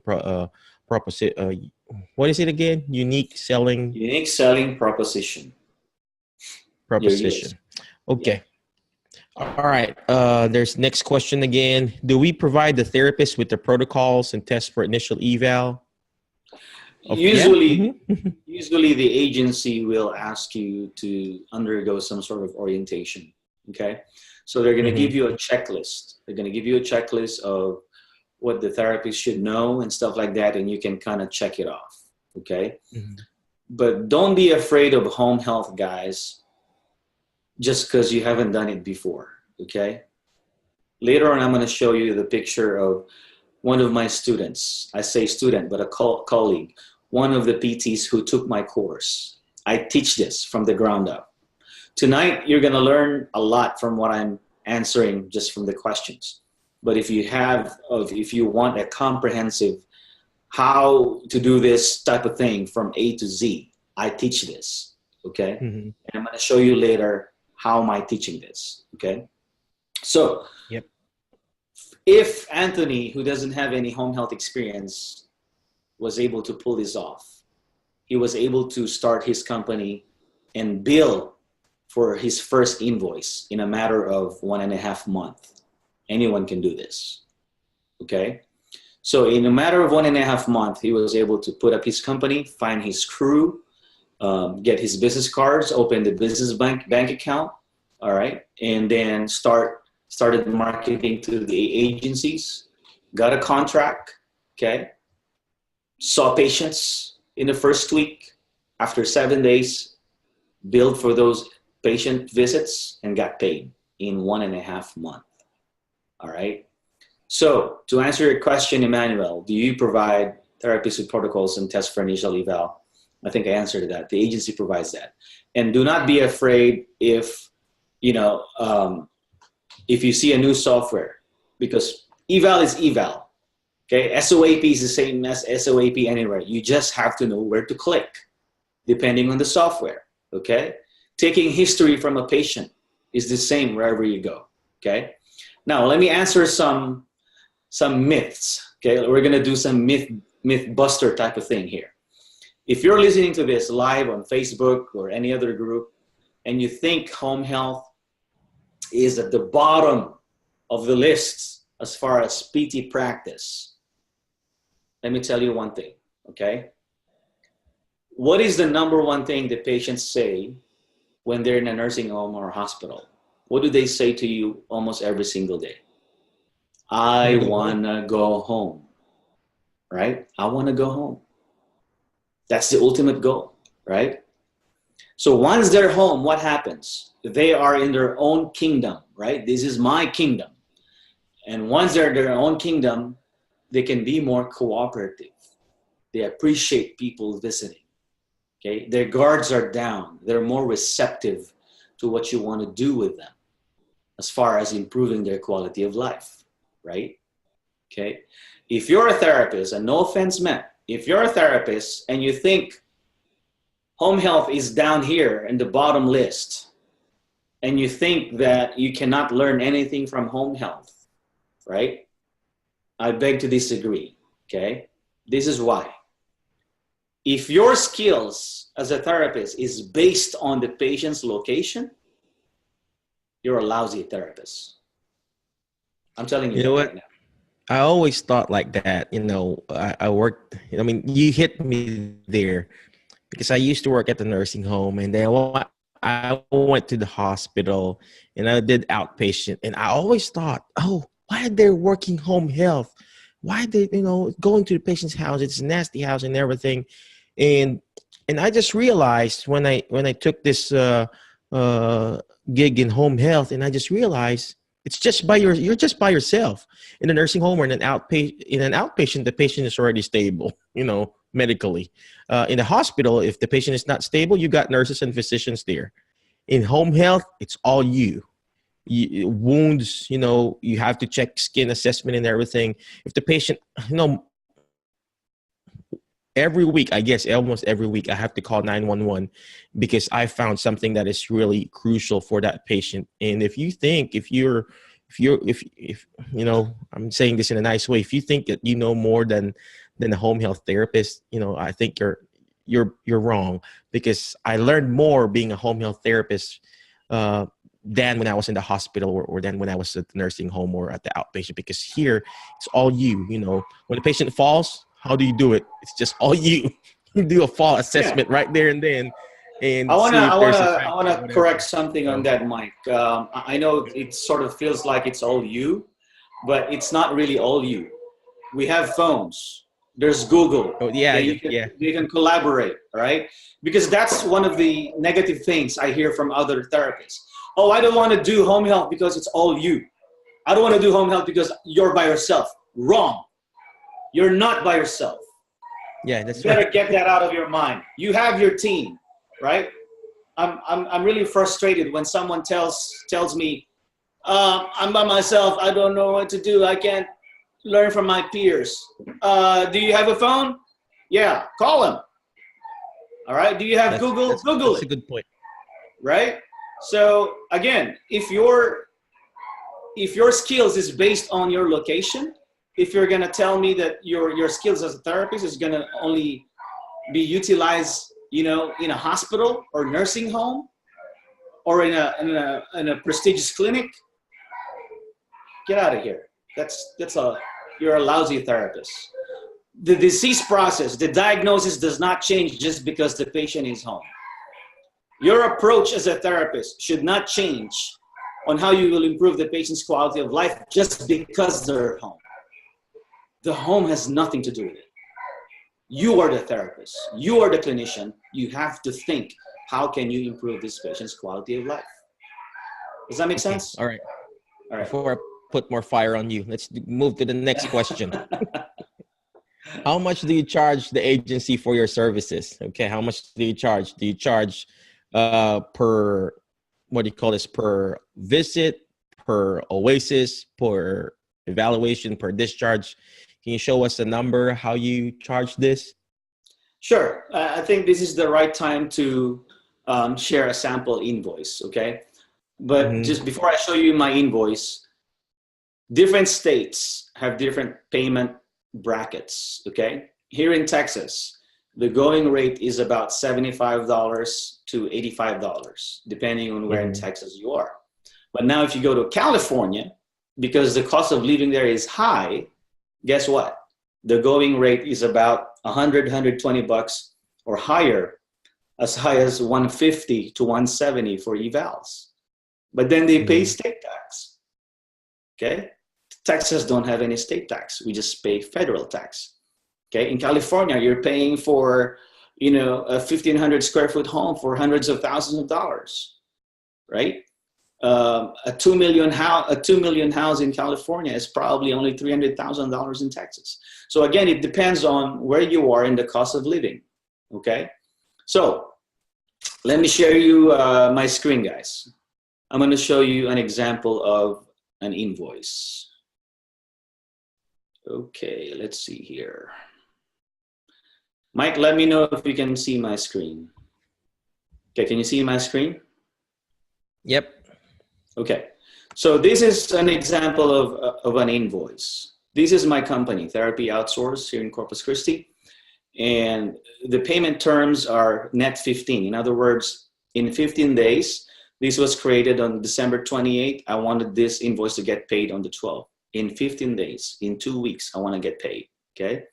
proposition. What is it again? Unique selling Proposition. Okay. Yeah. All right. There's next question again. Do we provide the therapist with the protocols and tests for initial eval? Usually the agency will ask you to undergo some sort of orientation, okay? So they're going to give you a checklist. They're going to give you a checklist of what the therapist should know and stuff like that, and you can kind of check it off, okay? But don't be afraid of home health, guys, just because you haven't done it before, okay? Later on, I'm going to show you the picture of one of my students. I say student, but a colleague. One of the PTs who took my course. I teach this from the ground up. Tonight, you're gonna learn a lot from what I'm answering just from the questions. But if you want a comprehensive how to do this type of thing from A to Z, I teach this, okay? And I'm gonna show you later how am I teaching this, okay? So, if Anthony, who doesn't have any home health experience, was able to pull this off, he was able to start his company and bill for his first invoice in a matter of 1.5 months. Anyone can do this, okay? So in a matter of 1.5 months, he was able to put up his company, find his crew, get his business cards, open the business bank account, all right, and then started marketing to the agencies, got a contract, okay, saw patients in the first week, after 7 days, billed for those patient visits and got paid in 1.5 months, all right. So to answer your question, Emmanuel, do you provide therapists with protocols and tests for initial eval? I think I answered that. The agency provides that. And do not be afraid if, you know, if you see a new software, because eval is eval. Okay, SOAP is the same as SOAP anywhere. You just have to know where to click, depending on the software. Okay, taking history from a patient is the same wherever you go. Okay, now let me answer some myths. Okay, we're gonna do some myth buster type of thing here. If you're listening to this live on Facebook or any other group, and you think home health is at the bottom of the list as far as PT practice, let me tell you one thing, okay? What is the number one thing that patients say when they're in a nursing home or hospital? What do they say to you almost every single day? I wanna go home, right? I wanna go home. That's the ultimate goal, right? So once they're home, what happens? They are in their own kingdom, right? This is my kingdom. And once they're in their own kingdom, they can be more cooperative. They appreciate people visiting, okay? Their guards are down. They're more receptive to what you want to do with them as far as improving their quality of life, right? Okay? If you're a therapist, and no offense meant, if you're a therapist and you think home health is down here in the bottom list, and you think that you cannot learn anything from home health, right? I beg to disagree, okay? This is why. If your skills as a therapist is based on the patient's location, you're a lousy therapist. I'm telling you, You know what? right now. I always thought like that. You know, I worked, I mean, you hit me there because I used to work at the nursing home, and then I went to the hospital and I did outpatient, and I always thought, oh, why are they working home health? Why are they, you know, going to the patient's house? It's a nasty house and everything. And I just realized when I took this gig in home health, and I just realized it's just you're just by yourself in a nursing home or in an outpatient. The patient is already stable, you know, medically. In the hospital, if the patient is not stable, you got nurses and physicians there. In home health, it's all wounds, you know, you have to check skin assessment and everything. If the patient, you know, every week, I guess almost every week, I have to call 911 because I found something that is really crucial for that patient. And if you know, I'm saying this in a nice way, if you think that you know more than a home health therapist, you know, I think you're wrong, because I learned more being a home health therapist than when I was in the hospital or than when I was at the nursing home or at the outpatient, because here it's all you know, when the patient falls, how do you do it? It's just all you. You do a fall assessment right there and then, and I see if there's a wanna fracture, correct whatever. something on So, that, Mike. I know it sort of feels like it's all you, but it's not really all you. We have phones. There's Google. oh yeah, Okay, yeah. you can collaborate, right? Because that's one of the negative things I hear from other therapists. Oh, I don't want to do home health because it's all you. I don't want to do home health because you're by yourself. Wrong. You're not by yourself. Yeah, You that's better right. get that out of your mind. You have your team, right? I'm really frustrated when someone tells me, I'm by myself. I don't know what to do. I can't learn from my peers. Do you have a phone? Yeah, call them. All right. Do you have Google? Google That's a it. good point. Right. So again, if your skills is based on your location, if you're gonna tell me that your skills as a therapist is gonna only be utilized, you know, in a hospital or nursing home or in a prestigious clinic, get out of here. You're a lousy therapist. the disease process, the diagnosis does not change just because the patient is home. Your approach as a therapist should not change on how you will improve the patient's quality of life just because they're home. The home has nothing to do with it. You are the therapist. You are the clinician. You have to think, how can you improve this patient's quality of life? Does that make sense? All right. All right. Before I put more fire on you, let's move to the next question. How much do you charge the agency for your services? Okay, how much do you charge? Do you charge per, what do you call this, per visit, per oasis, per evaluation, per discharge? Can you show us a number, how you charge this? Sure. I think this is the right time to share a sample invoice, okay? But just before I show you my invoice, different states have different payment brackets, okay? Here in Texas, the going rate is about $75 to $85, depending on where in Texas you are. But now if you go to California, because the cost of living there is high, guess what? The going rate is about 100, 120 bucks or higher, as high as 150 to 170 for evals. But then they pay state tax, okay? Texas don't have any state tax. We just pay federal tax, okay? In California, you're paying for, you know, a 1,500 square foot home for hundreds of thousands of dollars, right? A 2 million house in California is probably only $300,000 in Texas. So again, it depends on where you are in the cost of living, okay? So let me share you my screen, guys. I'm going to show you an example of an invoice. Okay, let's see here. Mike, let me know if you can see my screen. Okay, can you see my screen? Yep. Okay, so this is an example of an invoice. This is my company, Therapy Outsource, here in Corpus Christi. And the payment terms are net 15. In other words, in 15 days, this was created on December 28th. I wanted this invoice to get paid on the 12th. In 15 days, in 2 weeks, I want to get paid, okay?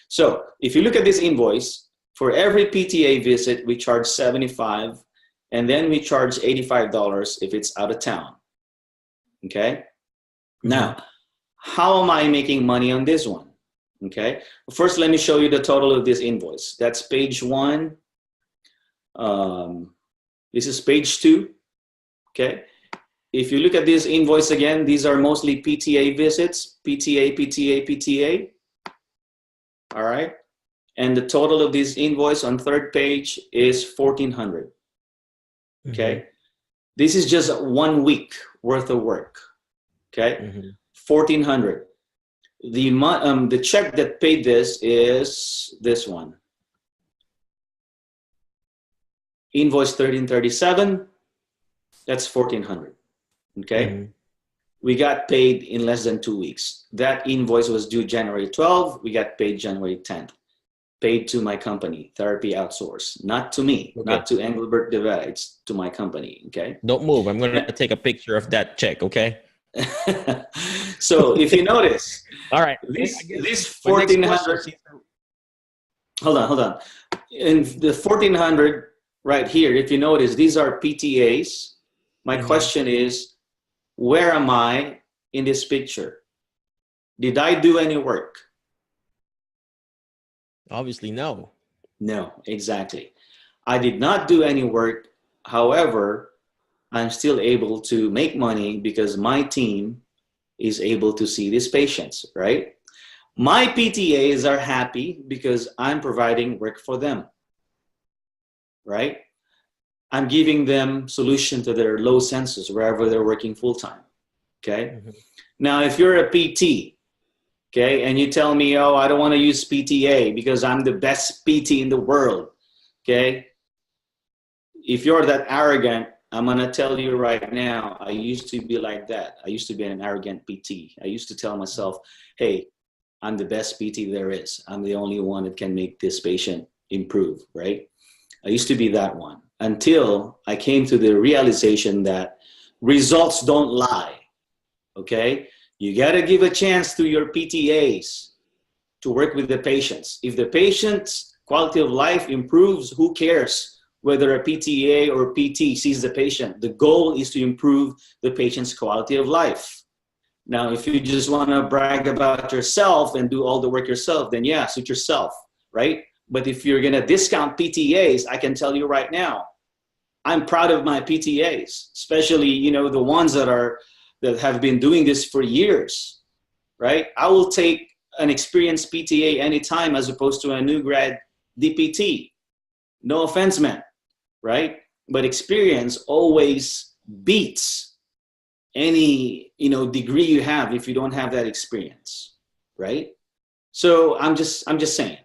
So if you look at this invoice, for every PTA visit, we charge $75, and then we charge $85 if it's out of town, okay? Now, how am I making money on this one, okay? First, let me show you the total of this invoice. That's page 1. This is page 2, okay? If you look at this invoice again, these are mostly PTA visits, PTA, PTA, PTA, all right? And the total of this invoice on third page is $1,400, okay? This is just 1 week worth of work, okay? $1,400. The check that paid this is this one. Invoice 1337, that's $1,400. Okay, we got paid in less than 2 weeks. That invoice was due January 12th. We got paid January 10th. Paid to my company, Therapy Outsource, not to me, not to Engelbert Devera. It's to my company. Okay. Don't move. I'm gonna take a picture of that check. Okay. So if you notice, all right, this $1,400. Hold on. In the $1,400 right here, if you notice, these are PTAs. My question is, where am I in this picture? Did I do any work? Obviously, no. No, exactly. I did not do any work. However, I'm still able to make money because my team is able to see these patients, right? My PTAs are happy because I'm providing work for them, right? I'm giving them solution to their low census wherever they're working full-time, okay? Now, if you're a PT, okay, and you tell me, oh, I don't want to use PTA because I'm the best PT in the world, okay? If you're that arrogant, I'm going to tell you right now, I used to be like that. I used to be an arrogant PT. I used to tell myself, hey, I'm the best PT there is. I'm the only one that can make this patient improve, right? I used to be that one. Until I came to the realization that results don't lie, okay? You got to give a chance to your PTAs to work with the patients. If the patient's quality of life improves, who cares whether a PTA or PT sees the patient? The goal is to improve the patient's quality of life. Now, if you just want to brag about yourself and do all the work yourself, then yeah, suit yourself, right? But if you're going to discount PTAs, I can tell you right now, I'm proud of my PTAs, especially, you know, the ones that have been doing this for years, right? I will take an experienced PTA anytime as opposed to a new grad DPT. No offense, man, right? But experience always beats any, you know, degree you have if you don't have that experience, right? So I'm just saying,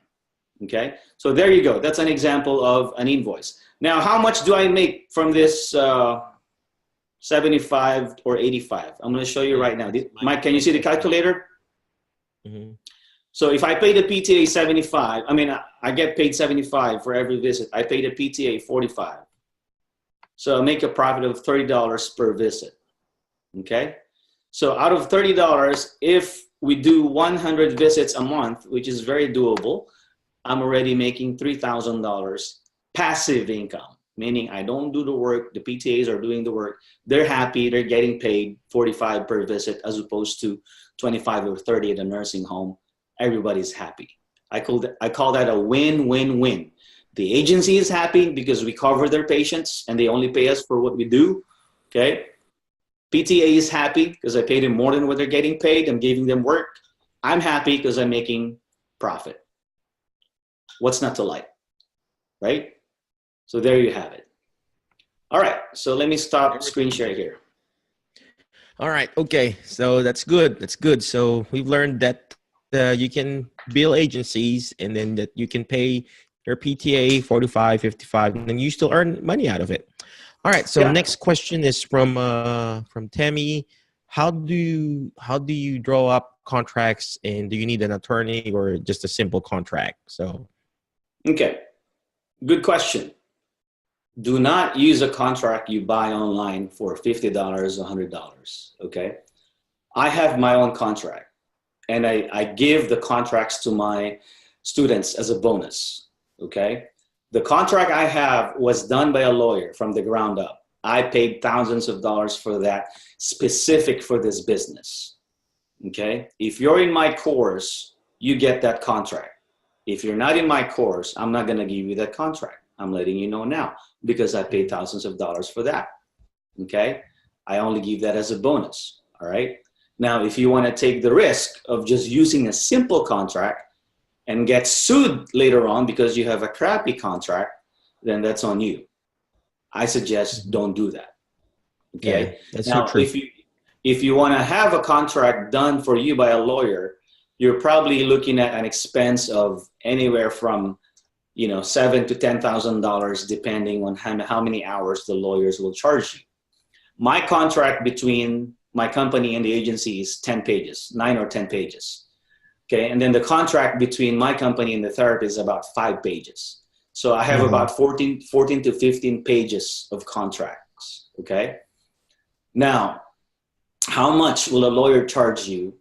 okay? So there you go. That's an example of an invoice. Now, how much do I make from this 75 or 85? I'm going to show you right now. Mike, can you see the calculator? Mm-hmm. So if I pay the PTA 75, I mean, I get paid 75 for every visit. I pay the PTA 45. So I make a profit of $30 per visit. Okay, so out of $30, if we do 100 visits a month, which is very doable, I'm already making $3,000 passive income, meaning I don't do the work, the PTAs are doing the work, they're happy, they're getting paid 45 per visit as opposed to 25 or 30 at a nursing home. Everybody's happy. I call that a win-win-win. The agency is happy because we cover their patients and they only pay us for what we do, okay? PTA is happy because I paid them more than what they're getting paid. I'm giving them work. I'm happy because I'm making profit. What's not to like, right? So there you have it. All right, so let me stop screen share here. All right, okay, so that's good. That's good. So we've learned that you can bill agencies and then that you can pay your PTA 45, 55, and then you still earn money out of it. All right. So next question is from Tammy. How do you draw up contracts, and do you need an attorney or just a simple contract? So, okay, good question. Do not use a contract you buy online for $50, $100. Okay, I have my own contract, and I give the contracts to my students as a bonus. Okay. The contract I have was done by a lawyer from the ground up. I paid thousands of dollars for that, specific for this business, okay? If you're in my course, you get that contract. If you're not in my course, I'm not gonna give you that contract. I'm letting you know now because I paid thousands of dollars for that, okay? I only give that as a bonus, all right? Now, if you wanna take the risk of just using a simple contract, and get sued later on because you have a crappy contract, then that's on you. I suggest don't do that. Okay. Yeah, that's now, so true. if you want to have a contract done for you by a lawyer, you're probably looking at an expense of anywhere from, you know, $7,000 to $10,000, depending on how many hours the lawyers will charge you. My contract between my company and the agency is 10 pages, 9 or 10 pages. Okay, and then the contract between my company and the therapist is about 5 pages. So I have about 14 to 15 pages of contracts, okay? Now, how much will a lawyer charge you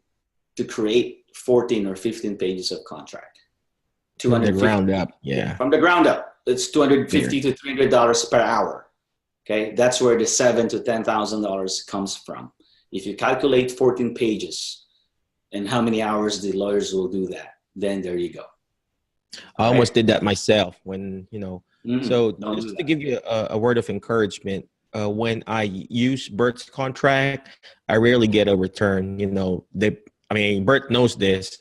to create 14 or 15 pages of contract? From the ground up, yeah. From the ground up, it's $250 to $300 per hour, okay? That's where the $7,000 to $10,000 comes from. If you calculate 14 pages, and how many hours the lawyers will do that, then there you go. I almost did that myself when, you know, so just to give you a word of encouragement, when I use Bert's contract, I rarely get a return. You know, Bert knows this.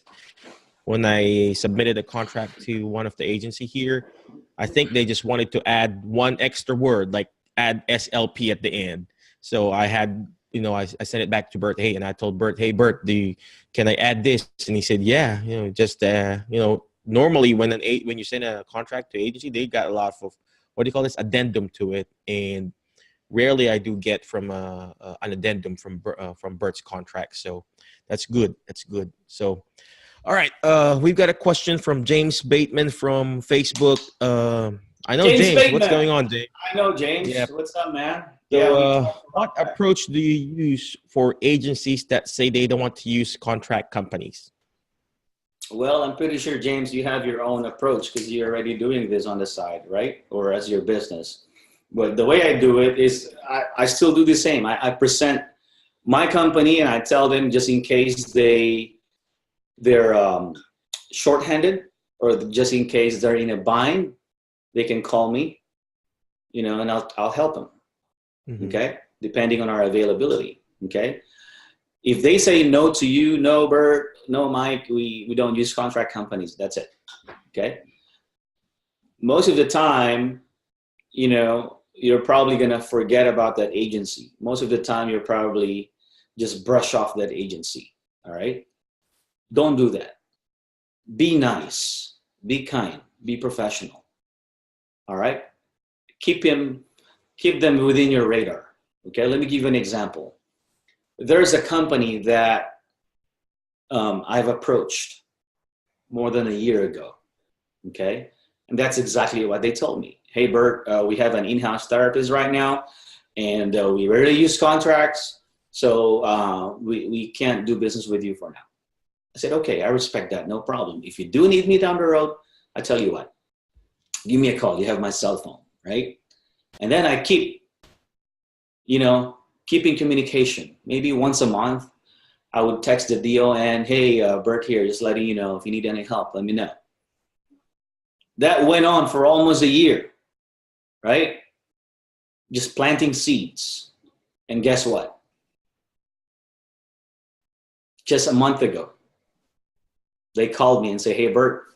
When I submitted a contract to one of the agency here, I think they just wanted to add one extra word, like add SLP at the end. So I had, you know, I sent it back to Bert. Hey, and I told Bert, hey, Bert, can I add this? And he said, yeah, you know, just, you know, normally when you send a contract to agency, they got a lot of, what do you call this, addendum to it. And rarely I do get from an addendum from Bert's contract. So that's good. That's good. So, all right. We've got a question from James Bateman from Facebook. I know James. What's going on, James? I know James. Yeah. What's up, man? So, what approach do you use for agencies that say they don't want to use contract companies? Well, I'm pretty sure, James, you have your own approach because you're already doing this on the side, right? Or as your business. But the way I do it is I still do the same. I present my company and I tell them just in case they're shorthanded or just in case they're in a bind, they can call me, and I'll help them. Mhm. Okay, depending on our availability. Okay, if they say no to you, no Bert, no Mike, we don't use contract companies. That's it. Okay, most of the time, you're probably gonna forget about that agency. Most of the time, you're probably just brush off that agency. All right, don't do that. Be nice, be kind, be professional. All right, keep them within your radar. Okay, let me give you an example. There's a company that I've approached more than a year ago. Okay, and that's exactly what they told me. Hey, Bert, we have an in-house therapist right now, and we rarely use contracts, so we can't do business with you for now. I said, okay, I respect that, no problem. If you do need me down the road, I tell you what, give me a call. You have my cell phone, right? And then I keep in communication. Maybe once a month, I would text the deal and, hey, Bert here, just letting you know if you need any help, let me know. That went on for almost a year, right? Just planting seeds. And guess what? Just a month ago, they called me and say, hey, Bert,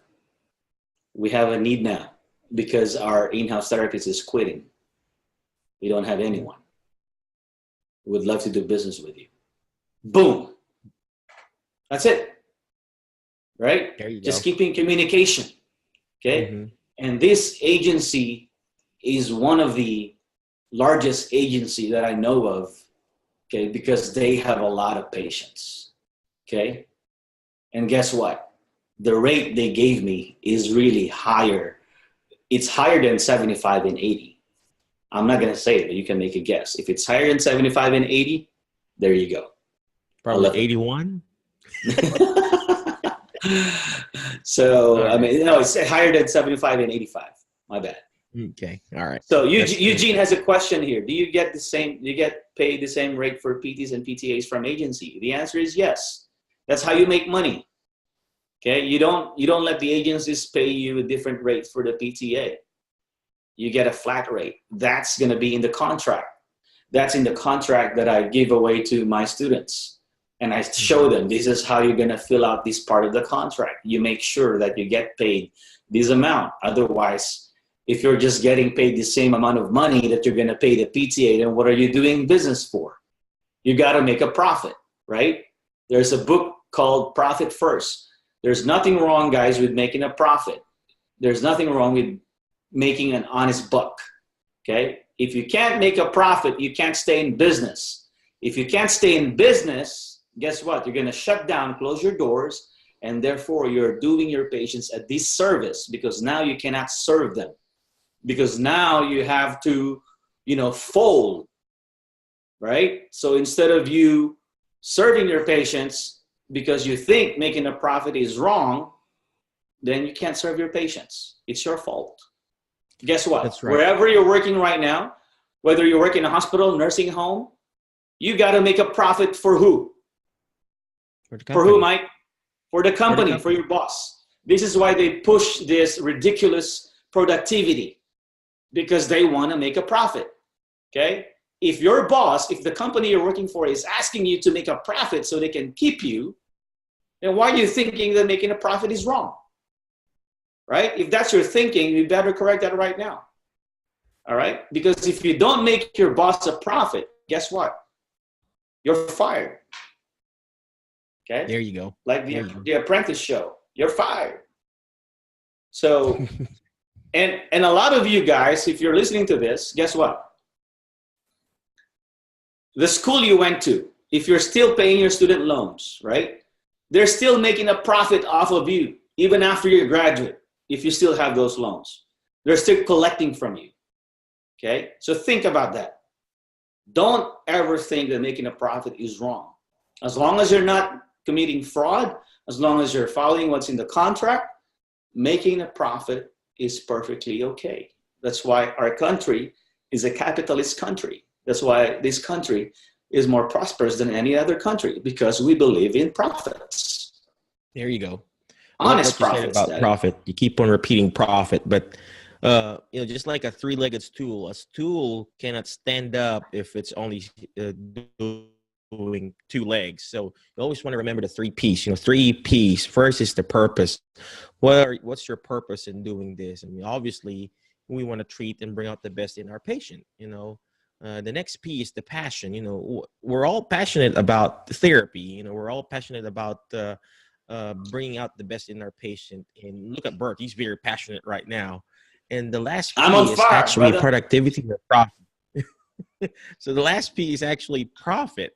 we have a need now because our in-house therapist is quitting. We don't have anyone. We would love to do business with you. Boom. That's it. Right? There you go. Just keeping communication. Okay. Mhm. And this agency is one of the largest agency that I know of. Okay. Because they have a lot of patients. Okay. And guess what? The rate they gave me is really higher. It's higher than 75 and 80. I'm not going to say it, but you can make a guess. If it's higher than 75 and 80, there you go. Probably 81. So, All I mean, no, it's higher than 75 and 85. My bad. Okay. All right. So Eugene has a question here. Do you get paid the same rate for PTs and PTAs from agency? The answer is yes. That's how you make money. Okay. You don't let the agencies pay you a different rate for the PTA. You get a flat rate. That's going to be in the contract. That's in the contract that I give away to my students. And I show them, this is how you're going to fill out this part of the contract. You make sure that you get paid this amount. Otherwise, if you're just getting paid the same amount of money that you're going to pay the PTA, then what are you doing business for? You got to make a profit, right? There's a book called Profit First. There's nothing wrong, guys, with making a profit. There's nothing wrong with making an honest buck, okay? If you can't make a profit, you can't stay in business. If you can't stay in business, guess what? You're going to shut down, close your doors, and therefore you're doing your patients a disservice because now you cannot serve them. Because now you have to, fold, right? So instead of you serving your patients because you think making a profit is wrong, then you can't serve your patients. It's your fault. Guess what? That's right. Wherever you're working right now, whether you work in a hospital, nursing home, you got to make a profit for who? For who, Mike? For the company, for your boss. This is why they push this ridiculous productivity, because they want to make a profit, okay? If your boss, if the company you're working for is asking you to make a profit so they can keep you, then why are you thinking that making a profit is wrong? Right? If that's your thinking, you better correct that right now. All right? Because if you don't make your boss a profit, guess what? You're fired. Okay? There you go. Like the Apprentice show. You're fired. So, and a lot of you guys, if you're listening to this, guess what? The school you went to, if you're still paying your student loans, right? They're still making a profit off of you, even after you graduate. If you still have those loans, they're still collecting from you. Okay, so think about that. Don't ever think that making a profit is wrong. As long as you're not committing fraud, As long as you're following what's in the contract, making a profit is perfectly okay. That's why our country is a capitalist country. That's why this country is more prosperous than any other country, because we believe in profits. There you go. Honest What you said profits. about profit, you keep on repeating profit, but just like a three-legged stool, a stool cannot stand up if it's only doing two legs. So you always want to remember the three P's. Three P's. First is the purpose. What's your purpose in doing this? I mean, obviously, we want to treat and bring out the best in our patient. The next P is the passion. We're all passionate about therapy. We're all passionate about bringing out the best in our patient. And look at Bert; he's very passionate right now. And the last P is actually brother. Productivity or profit. So the last P is actually profit.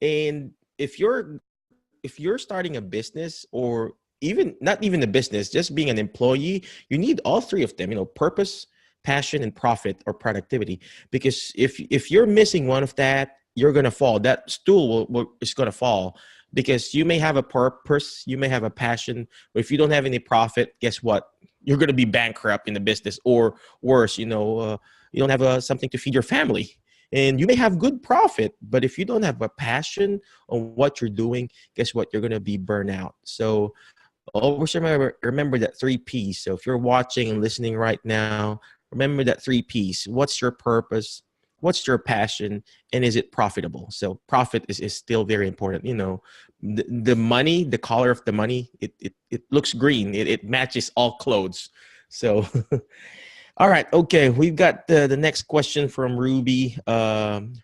And if you're starting a business, or even not even a business, just being an employee, you need all three of them. Purpose, passion, and profit or productivity. Because if you're missing one of that, you're gonna fall. That stool is gonna fall. Because you may have a purpose, you may have a passion, but if you don't have any profit, guess what? You're going to be bankrupt in the business, or worse, you don't have something to feed your family. And you may have good profit, but if you don't have a passion on what you're doing, guess what? You're going to be burned out. So always remember that three P's. So if you're watching and listening right now, remember that three P's. What's your purpose? What's your passion, and is it profitable? So profit is still very important. The money, the color of the money, it looks green. It matches all clothes. So, all right. Okay. We've got the next question from Ruby.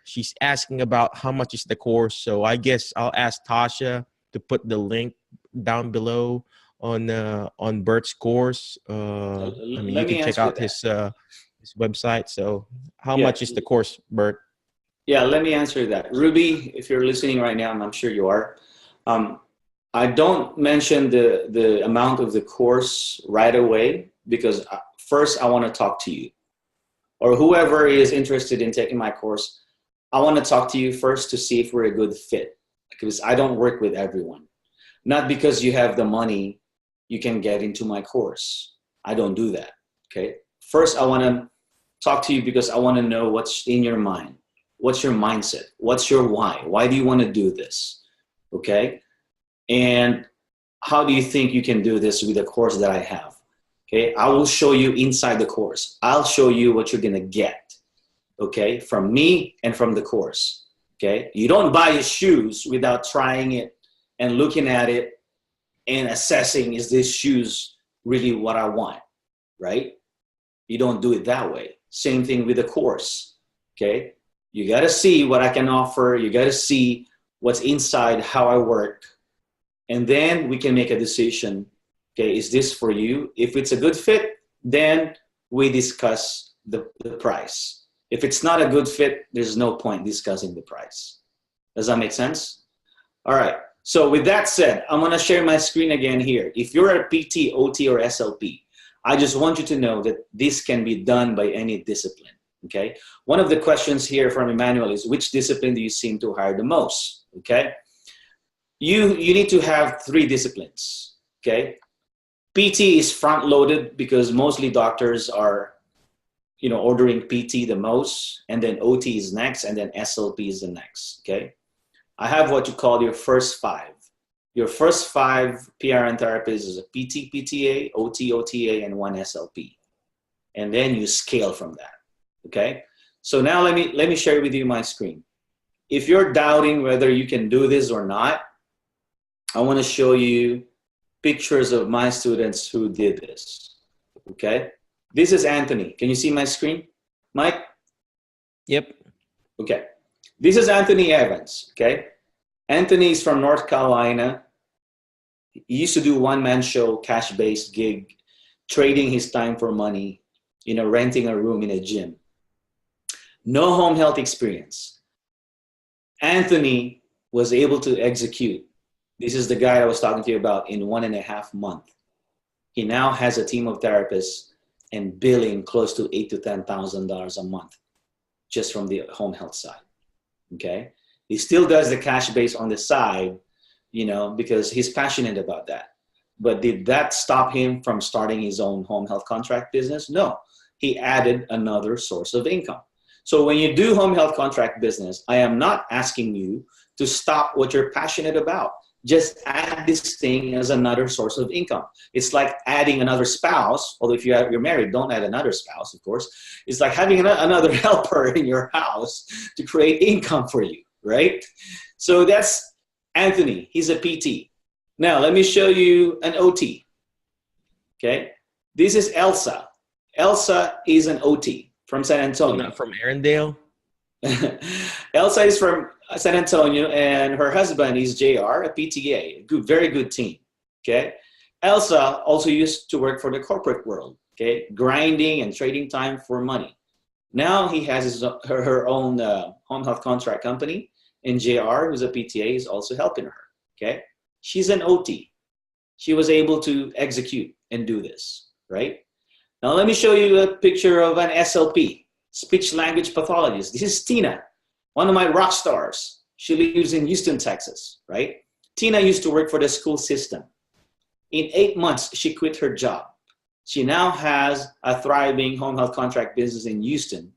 She's asking about how much is the course. So I guess I'll ask Tasha to put the link down below on Bert's course. You can check out his website. So how much is the course, Bert? Yeah, let me answer that. Ruby, if you're listening right now, and I'm sure you are, I don't mention the amount of the course right away, because first I want to talk to you, or whoever is interested in taking my course. I want to talk to you first to see if we're a good fit, because I don't work with everyone. Not because you have the money, you can get into my course. I don't do that. Okay. First, I want to talk to you because I want to know what's in your mind. What's your mindset? What's your why? Why do you want to do this? Okay. And how do you think you can do this with the course that I have? Okay. I will show you inside the course. I'll show you what you're going to get. Okay. From me and from the course. Okay. You don't buy your shoes without trying it and looking at it and assessing, is this shoes really what I want? Right? You don't do it that way. Same thing with the course. Okay. You got to see what I can offer. You got to see what's inside, how I work. And then we can make a decision. Okay. Is this for you? If it's a good fit, then we discuss the price. If it's not a good fit, there's no point discussing the price. Does that make sense? All right. So with that said, I'm going to share my screen again here. If you're a PT, OT, or SLP, I just want you to know that this can be done by any discipline, okay? One of the questions here from Emmanuel is, which discipline do you seem to hire the most, okay? You need to have three disciplines, okay? PT is front-loaded because mostly doctors are, ordering PT the most, and then OT is next, and then SLP is the next, okay? I have what you call your first five. Your first five PRN therapists is a PT, PTA, OT, OTA, and one SLP. And then you scale from that, okay? So now let me share with you my screen. If you're doubting whether you can do this or not, I want to show you pictures of my students who did this, okay? This is Anthony. Can you see my screen, Mike? Yep. Okay. This is Anthony Evans, okay? Anthony is from North Carolina. He used to do one-man show, cash-based gig, trading his time for money, renting a room in a gym. No home health experience. Anthony was able to execute. This is the guy I was talking to you about in 1.5 months. He now has a team of therapists and billing close to $8,000 to $10,000 a month just from the home health side, okay? He still does the cash base on the side, because he's passionate about that. But did that stop him from starting his own home health contract business? No, he added another source of income. So when you do home health contract business, I am not asking you to stop what you're passionate about. Just add this thing as another source of income. It's like adding another spouse, although if you're married, don't add another spouse, of course. It's like having another helper in your house to create income for you, right? So that's Anthony, he's a PT. Now let me show you an OT, okay? This is Elsa. Elsa is an OT from San Antonio. Not from Arendelle? Elsa is from San Antonio, and her husband is JR, a PTA, a good, very good team, okay? Elsa also used to work for the corporate world, okay? Grinding and trading time for money. Now he has her own home health contract company, and JR, who's a PTA, is also helping her, okay? She's an OT. She was able to execute and do this, right? Now let me show you a picture of an SLP, speech language pathologist. This is Tina, one of my rock stars. She lives in Houston, Texas, right? Tina used to work for the school system. In 8 months, she quit her job. She now has a thriving home health contract business in Houston,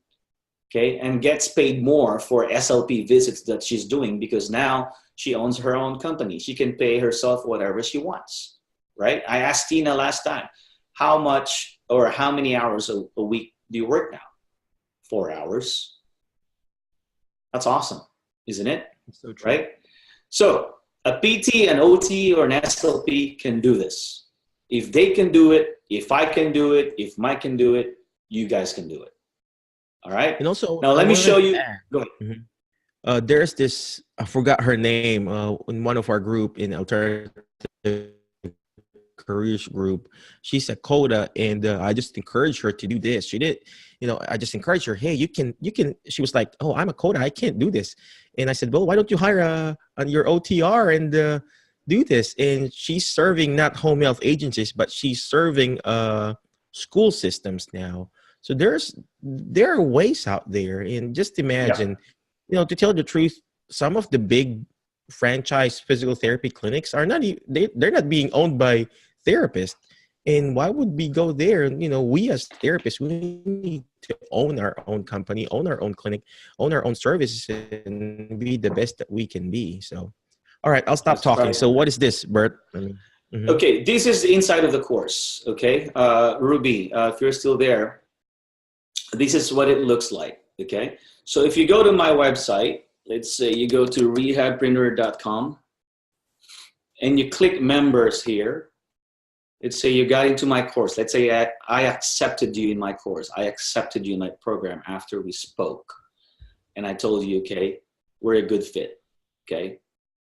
okay, and gets paid more for SLP visits that she's doing because now she owns her own company. She can pay herself whatever she wants, right? I asked Tina last time, how much or how many hours a week do you work now? 4 hours. That's awesome, isn't it? So true. Right? So a PT, an OT, or an SLP can do this. If they can do it, if I can do it, if Mike can do it, you guys can do it. All right? And also, now let me show you. Go ahead. Mm-hmm. There's this, I forgot her name, in one of our group in alternative careers group. She's a CODA, and I just encouraged her to do this. She did, I just encouraged her, hey, you can, she was like, oh, I'm a CODA, I can't do this. And I said, well, why don't you hire your OTR and do this? And she's serving not home health agencies, but she's serving school systems now. So there are ways out there. And just imagine, to tell the truth, some of the big franchise physical therapy clinics are not, they're not being owned by therapists. And why would we go there? We as therapists, we need to own our own company, own our own clinic, own our own services, and be the best that we can be. So, all right, I'll stop That's talking. right. So what is this, Bert? Okay, this is the inside of the course, okay? Ruby, if you're still there, this is what it looks like, okay? So if you go to my website, let's say you go to rehabpreneur.com and you click members here. Let's say you got into my course. Let's say I accepted you in my course. I accepted you in my program after we spoke. And I told you, okay, we're a good fit, okay?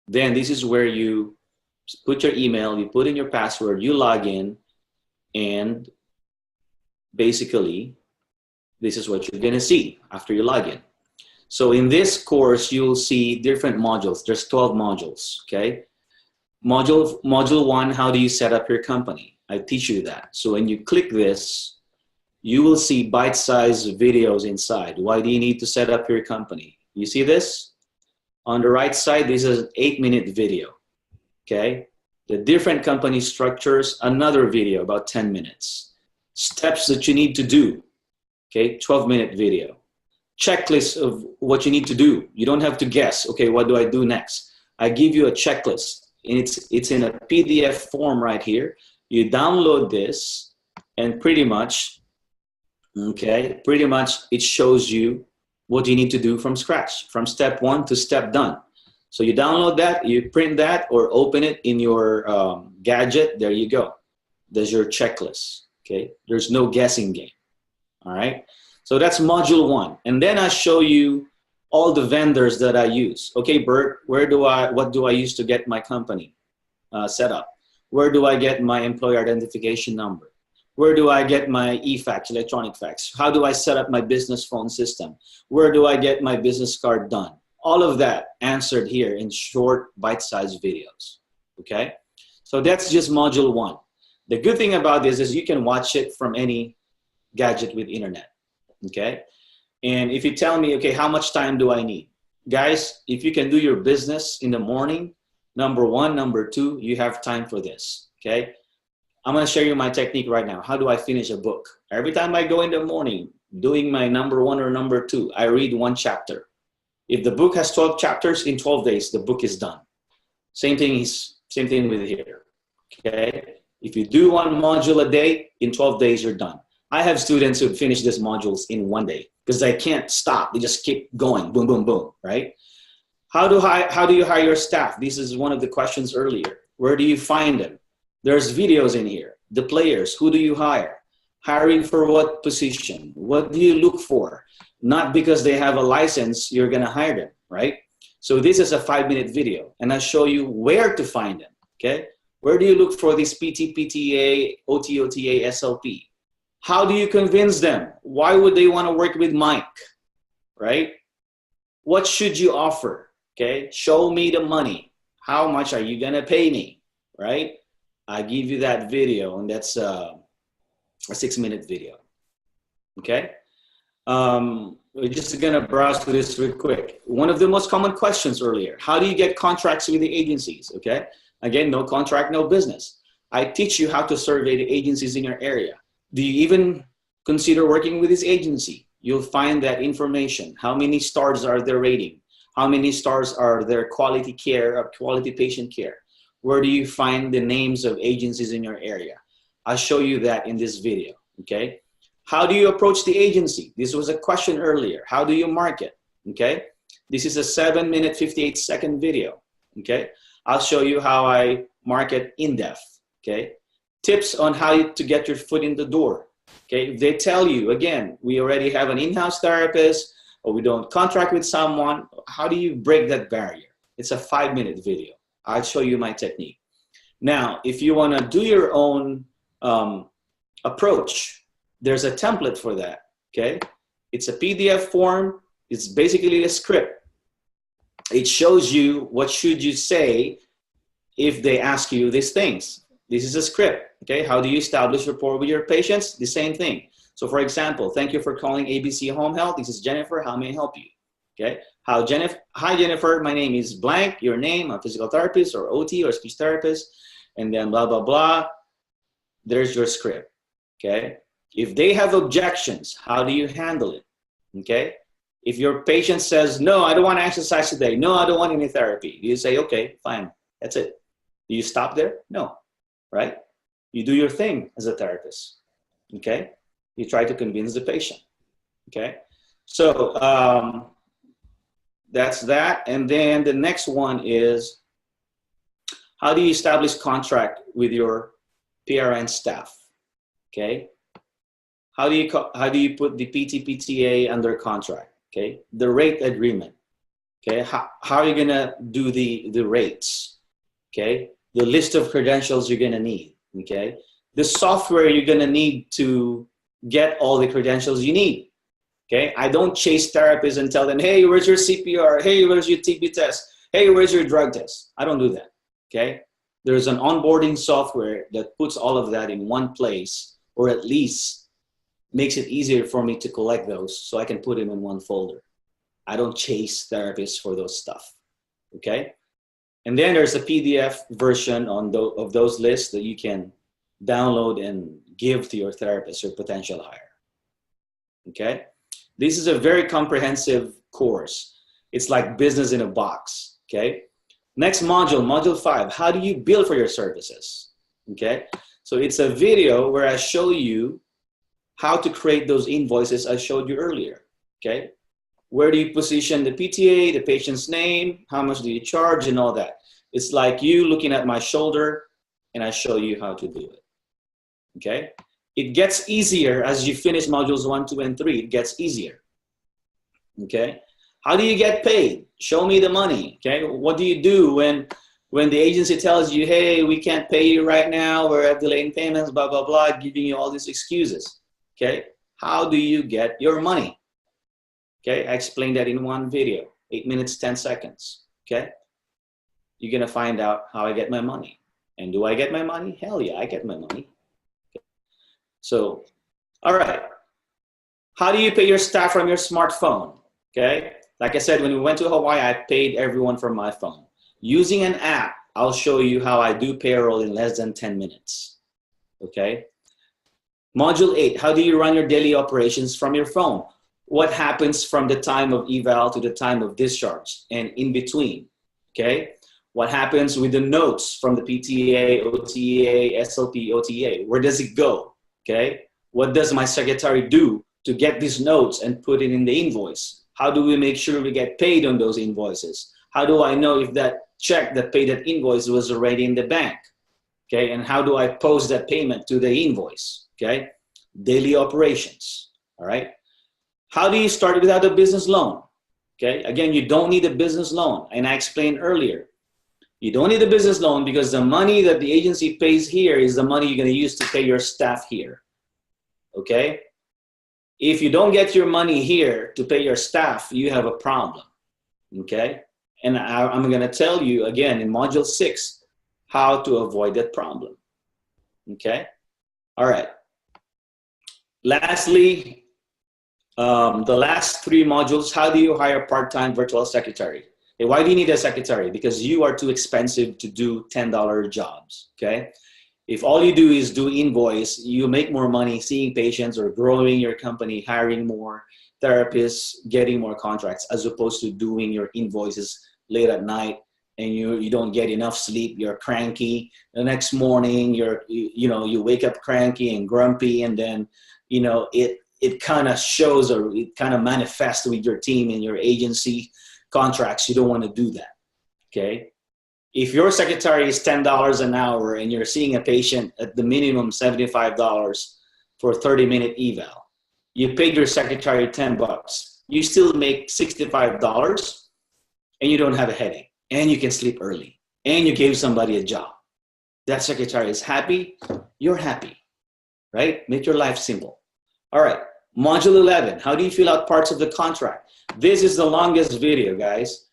Then this is where you put your email, you put in your password, you log in, and basically, this is what you're gonna see after you log in. So in this course, you'll see different modules. There's 12 modules, okay? Module 1, how do you set up your company? I teach you that. So when you click this, you will see bite-sized videos inside. Why do you need to set up your company? You see this? On the right side, this is an 8-minute video, okay? The different company structures, another video, about 10 minutes. Steps that you need to do, okay? 12-minute video. Checklist of what you need to do. You don't have to guess, okay, what do I do next? I give you a checklist. And it's in a PDF form right here. You download this, and pretty much it shows you what you need to do from scratch, from step 1 to step done. So you download that, you print that, or open it in your gadget. There you go. There's your checklist, okay? There's no guessing game, all right? So that's module 1. And then I show you all the vendors that I use. Okay, Bert, what do I use to get my company set up? Where do I get my employer identification number? Where do I get my eFax, electronic fax? How do I set up my business phone system? Where do I get my business card done? All of that answered here in short, bite-sized videos, okay? So that's just module 1. The good thing about this is you can watch it from any gadget with internet, okay? And if you tell me, okay, how much time do I need? Guys, if you can do your business in the morning, Number one. Number two, you have time for this, okay? I'm gonna share you my technique right now. How do I finish a book? Every time I go in the morning, doing my number one or number two, I read one chapter. If the book has 12 chapters, in 12 days, the book is done. Same thing with here, okay? If you do one module a day, in 12 days, you're done. I have students who finish these modules in one day because they can't stop. They just keep going, boom, boom, boom, right? How do you hire your staff? This is one of the questions earlier. Where do you find them? There's videos in here. The players, who do you hire? Hiring for what position? What do you look for? Not because they have a license, you're gonna hire them, right? So this is a 5-minute video, and I show you where to find them, okay? Where do you look for this PT, PTA, OT, OTA, SLP? How do you convince them? Why would they wanna work with Mike, right? What should you offer, okay? Show me the money. How much are you gonna pay me, right? I give you that video, and that's a 6-minute video, okay? We're just gonna browse through this real quick. One of the most common questions earlier, how do you get contracts with the agencies, okay? Again, no contract, no business. I teach you how to survey the agencies in your area. Do you even consider working with this agency? You'll find that information. How many stars are their rating? How many stars are their quality care or quality patient care? Where do you find the names of agencies in your area? I'll show you that in this video, okay? How do you approach the agency? This was a question earlier. How do you market, okay? This is a 7-minute, 58-second video, okay? I'll show you how I market in depth, okay? Tips on how to get your foot in the door, okay? If they tell you, again, we already have an in-house therapist or we don't contract with someone, how do you break that barrier? It's a 5-minute video. I'll show you my technique. Now, if you want to do your own approach, there's a template for that, okay? It's a PDF form. It's basically a script. It shows you what should you say if they ask you these things. This is a script, okay? How do you establish rapport with your patients? The same thing. So for example, thank you for calling ABC Home Health. This is Jennifer. How may I help you? Okay. Hi Jennifer, my name is blank, your name, I'm a physical therapist or OT or speech therapist, and then blah, blah, blah. There's your script, okay? If they have objections, how do you handle it, okay? If your patient says, no, I don't want to exercise today, no, I don't want any therapy, you say, okay, fine, that's it. Do you stop there? No, right? You do your thing as a therapist, okay? You try to convince the patient, okay? So, that's that. And then the next one is, how do you establish contract with your PRN staff? Okay. How do you put the PT, PTA under contract? Okay. The rate agreement. Okay. How are you going to do the rates? Okay. The list of credentials you're going to need. Okay. The software you're going to need to get all the credentials you need. Okay, I don't chase therapists and tell them, hey, where's your CPR? Hey, where's your TB test? Hey, where's your drug test? I don't do that, okay? There's an onboarding software that puts all of that in one place, or at least makes it easier for me to collect those so I can put them in one folder. I don't chase therapists for those stuff, okay? And then there's a PDF version of those lists that you can download and give to your therapist or potential hire, okay? This is a very comprehensive course. It's like business in a box, okay? Next module, module 5, how do you bill for your services, okay? So it's a video where I show you how to create those invoices I showed you earlier, okay? Where do you position the PTA, the patient's name, how much do you charge, and all that. It's like you looking at my shoulder and I show you how to do it, okay? It gets easier as you finish modules 1, 2, and 3. It gets easier, okay? How do you get paid? Show me the money, okay? What do you do when the agency tells you, hey, we can't pay you right now, we're delaying payments, blah, blah, blah, giving you all these excuses, okay? How do you get your money? Okay, I explained that in one video, 8 minutes, 10 seconds, okay? You're gonna find out how I get my money. And do I get my money? Hell yeah, I get my money. So, all right. How do you pay your staff from your smartphone? Okay. Like I said, when we went to Hawaii, I paid everyone from my phone. Using an app I'll show you how I do payroll in less than 10 minutes. Okay. Module 8, how do you run your daily operations from your phone? What happens from the time of eval to the time of discharge and in between? Okay. What happens with the notes from the PTA, OTA, SLP, OTA? Where does it go? Okay. What does my secretary do to get these notes and put it in the invoice? How do we make sure we get paid on those invoices? How do I know if that check that paid that invoice was already in the bank? Okay. And how do I post that payment to the invoice? Okay. Daily operations. All right. How do you start without a business loan? Okay. Again, you don't need a business loan. And I explained earlier, you don't need a business loan because the money that the agency pays here is the money you're going to use to pay your staff here. Okay. If you don't get your money here to pay your staff, you have a problem. Okay. And I'm going to tell you again in module 6 how to avoid that problem. Okay. All right. Lastly, the last 3 modules, how do you hire a part-time virtual secretary? Okay, why do you need a secretary? Because you are too expensive to do $10 jobs, okay? If all you do is do invoice, you make more money seeing patients or growing your company, hiring more therapists, getting more contracts, as opposed to doing your invoices late at night and you don't get enough sleep, you're cranky. The next morning, you wake up cranky and grumpy, and then, it kind of shows or it kind of manifests with your team and your agency contracts. You don't want to do that, okay? If your secretary is $10 an hour and you're seeing a patient at the minimum $75 for a 30-minute eval, you paid your secretary $10, you still make $65 and you don't have a headache and you can sleep early and you gave somebody a job. That secretary is happy, you're happy, right? Make your life simple. All right, module 11, how do you fill out parts of the contract? This is the longest video, guys.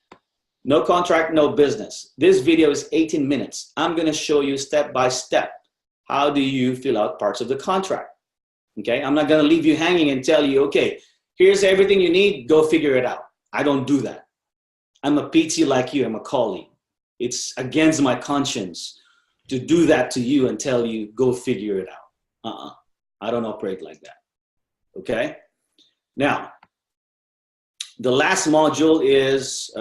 No contract, no business. This video is 18 minutes. I'm gonna show you step by step, how do you fill out parts of the contract, okay? I'm not gonna leave you hanging and tell you, okay, here's everything you need, go figure it out. I don't do that. I'm a PT like you, I'm a colleague. It's against my conscience to do that to you and tell you, go figure it out. I don't operate like that. Okay, now the last module is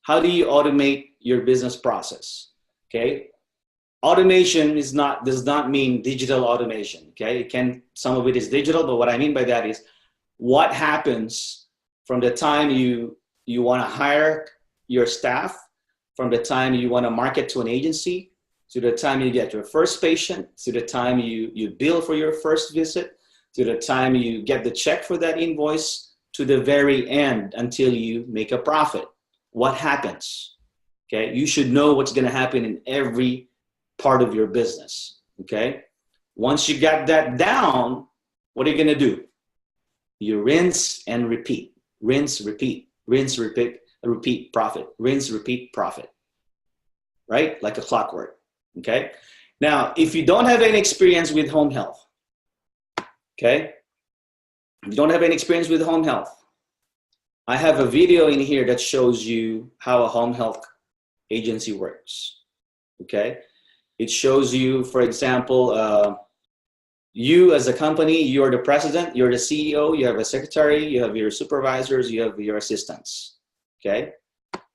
how do you automate your business process? Okay, automation does not mean digital automation. Okay, some of it is digital, but what I mean by that is what happens from the time you want to hire your staff, from the time you want to market to an agency, to the time you get your first patient, to the time you bill for your first visit, to the time you get the check for that invoice, to the very end until you make a profit. What happens? Okay, you should know what's going to happen in every part of your business. Okay, once you got that down, what are you going to do? You rinse and repeat, rinse, repeat, rinse, repeat, repeat, profit, rinse, repeat, profit, right? Like a clockwork. Okay, now if you don't have any experience with home health, okay, if you don't have any experience with home health, I have a video in here that shows you how a home health agency works. Okay, it shows you, for example, you as a company, you're the president, you're the CEO, you have a secretary, you have your supervisors, you have your assistants. Okay,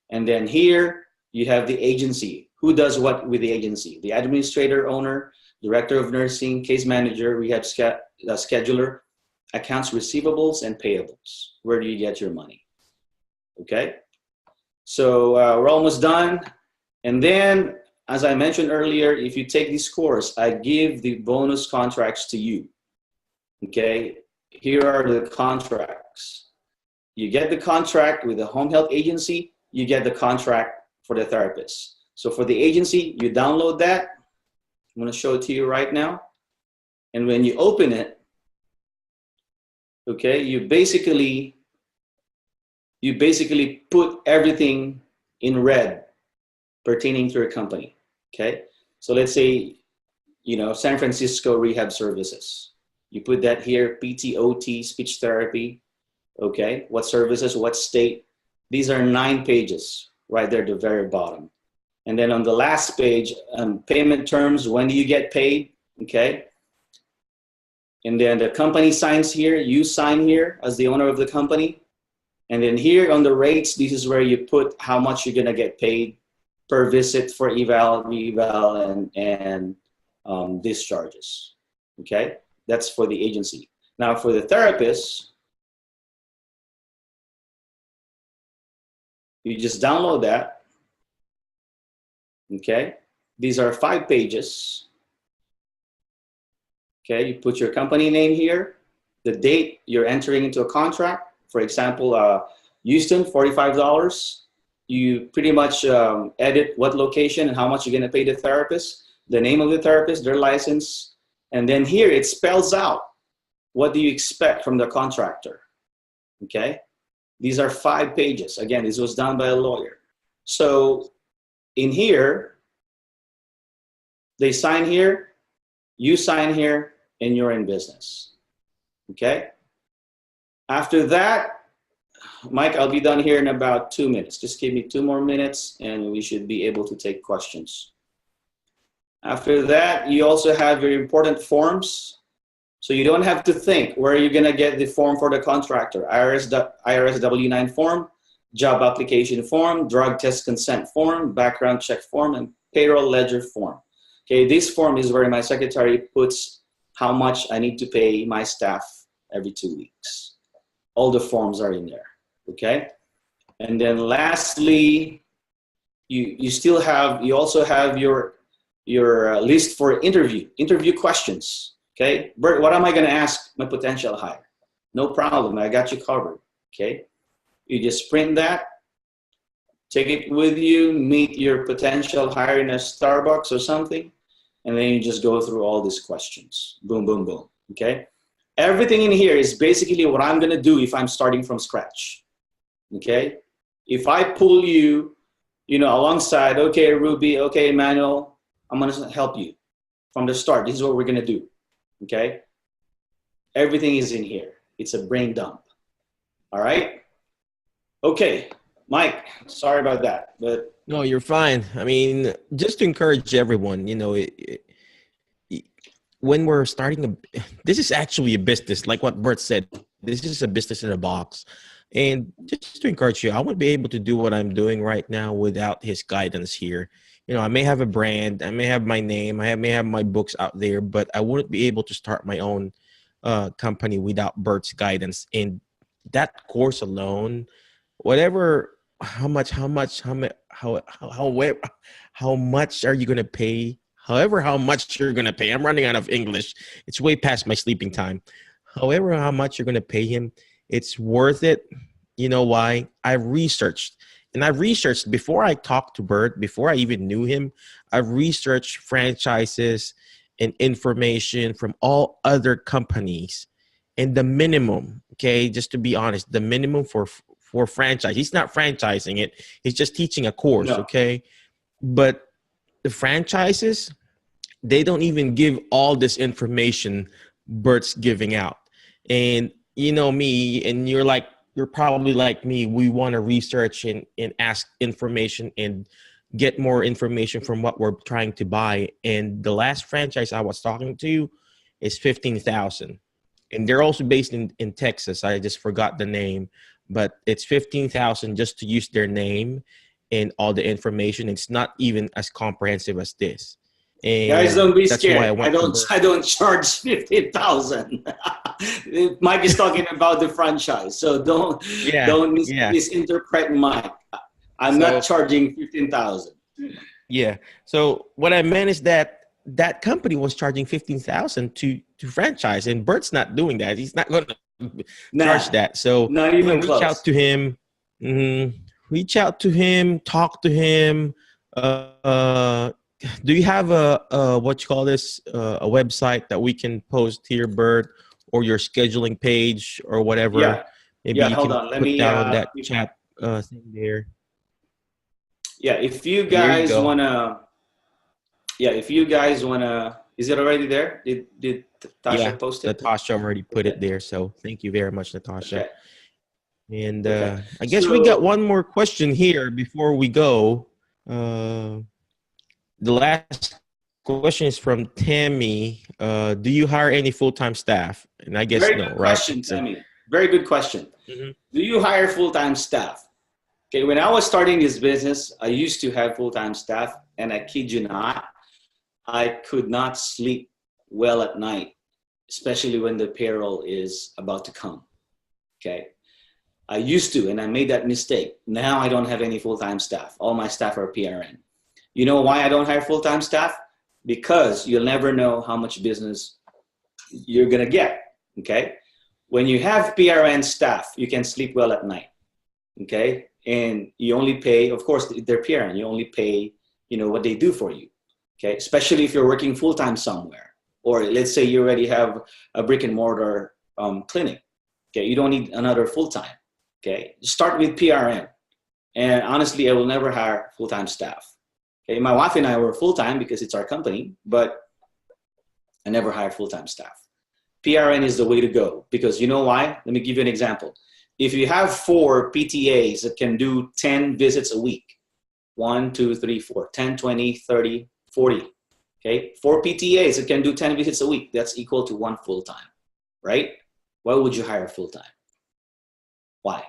and then here you have the agency. Who does what with the agency? The administrator, owner, director of nursing, case manager, rehab scheduler, accounts receivables and payables. Where do you get your money? Okay, so we're almost done. And then, as I mentioned earlier, if you take this course, I give the bonus contracts to you. Okay, here are the contracts. You get the contract with the home health agency, you get the contract for the therapist. So for the agency, you download that. I'm going to show it to you right now. And when you open it, okay, you basically put everything in red pertaining to your company. Okay, so let's say, San Francisco Rehab Services. You put that here, PT, OT, speech therapy. Okay, what services, what state? These are 9 pages right there at the very bottom. And then on the last page, payment terms, when do you get paid, okay? And then the company signs here, you sign here as the owner of the company. And then here on the rates, this is where you put how much you're gonna get paid per visit for eval, re-eval, and discharges, okay? That's for the agency. Now for the therapist, you just download that, okay? These are 5 pages. Okay, you put your company name here, the date you're entering into a contract. For example, Houston, $45. You pretty much edit what location and how much you're gonna pay the therapist, the name of the therapist, their license, and then here it spells out what do you expect from the contractor, okay? These are 5 pages. Again, this was done by a lawyer. So in here, they sign here, you sign here, and you're in business, okay? After that, Mike, I'll be done here in about 2 minutes. Just give me 2 more minutes and we should be able to take questions. After that, you also have your important forms. So you don't have to think where you're gonna get the form for the contractor. IRS W-9 form, job application form, drug test consent form, background check form, and payroll ledger form. Okay, this form is where my secretary puts how much I need to pay my staff every 2 weeks. All the forms are in there, okay? And then lastly, you also have your list for interview questions, okay? Bert, what am I gonna ask my potential hire? No problem, I got you covered, okay? You just print that, take it with you, meet your potential hire in a Starbucks or something, and then you just go through all these questions. Boom, boom, boom, okay? Everything in here is basically what I'm gonna do if I'm starting from scratch, okay? If I pull you, alongside, okay, Ruby, okay, Emmanuel, I'm gonna help you from the start. This is what we're gonna do, okay? Everything is in here. It's a brain dump, all right? Okay, Mike, sorry about that, but. No, you're fine. I mean, just to encourage everyone, when we're starting this is actually a business, like what Bert said. This is a business in a box. And just to encourage you, I wouldn't be able to do what I'm doing right now without his guidance here. I may have a brand, I may have my name, may have my books out there, but I wouldn't be able to start my own company without Bert's guidance. And that course alone, how much are you going to pay? However, how much you're going to pay. I'm running out of English. It's way past my sleeping time. However, how much you're going to pay him, it's worth it. You know why? I researched before I talked to Bert, before I even knew him. I researched franchises and information from all other companies. And the minimum, okay, just to be honest, the minimum for franchise, he's not franchising it. He's just teaching a course, No. okay? But the franchises, they don't even give all this information Bert's giving out. And me, and you're probably like me, we want to research and ask information and get more information from what we're trying to buy. And the last franchise I was talking to is 15,000. And they're also based in Texas. I just forgot the name, but it's 15,000 just to use their name and all the information. It's not even as comprehensive as this. And guys, don't be that's scared. why I don't charge 50,000. Mike is talking about the franchise, so don't misinterpret Mike. I'm not charging 15,000. Yeah. So what I meant is that company was charging 15,000 to franchise, and Bert's not doing that. He's not going to charge that. So not even close. Reach out to him. Reach out to him. Talk to him. Do you have a website that we can post here, Bert, or your scheduling page or whatever? Yeah. Maybe you can on. Let put me down that chat thing there. Yeah, if you guys wanna, is it already there? Did Natasha post it? Natasha already put it there. So thank you very much, Natasha. Okay. And I guess we got one more question here before we go. the last question is from Tammy. Do you hire any full-time staff? And I guess Very no, good right? question, Tammy. Very good question. Mhm. Do you hire full-time staff? Okay, when I was starting this business, I used to have full-time staff, and I kid you not, I could not sleep well at night, especially when the payroll is about to come. Okay, I used to, and I made that mistake. Now I don't have any full-time staff. All my staff are PRN. You know why I don't hire full-time staff? Because you'll never know how much business you're gonna get. Okay, when you have PRN staff, you can sleep well at night. Okay, and you only pay, of course, they're PRN. You only pay, what they do for you. Okay, especially if you're working full-time somewhere, or let's say you already have a brick and mortar clinic. Okay, you don't need another full-time. Okay, start with PRN. And honestly, I will never hire full-time staff. Okay, my wife and I were full-time because it's our company, but I never hired full-time staff. PRN is the way to go, because you know why? Let me give you an example. If you have 4 PTAs that can do 10 visits a week, 1, 2, 3, 4, 10, 20, 30, 40. Okay, 4 PTAs that can do 10 visits a week, that's equal to 1 full-time, right? Why would you hire full-time? Why?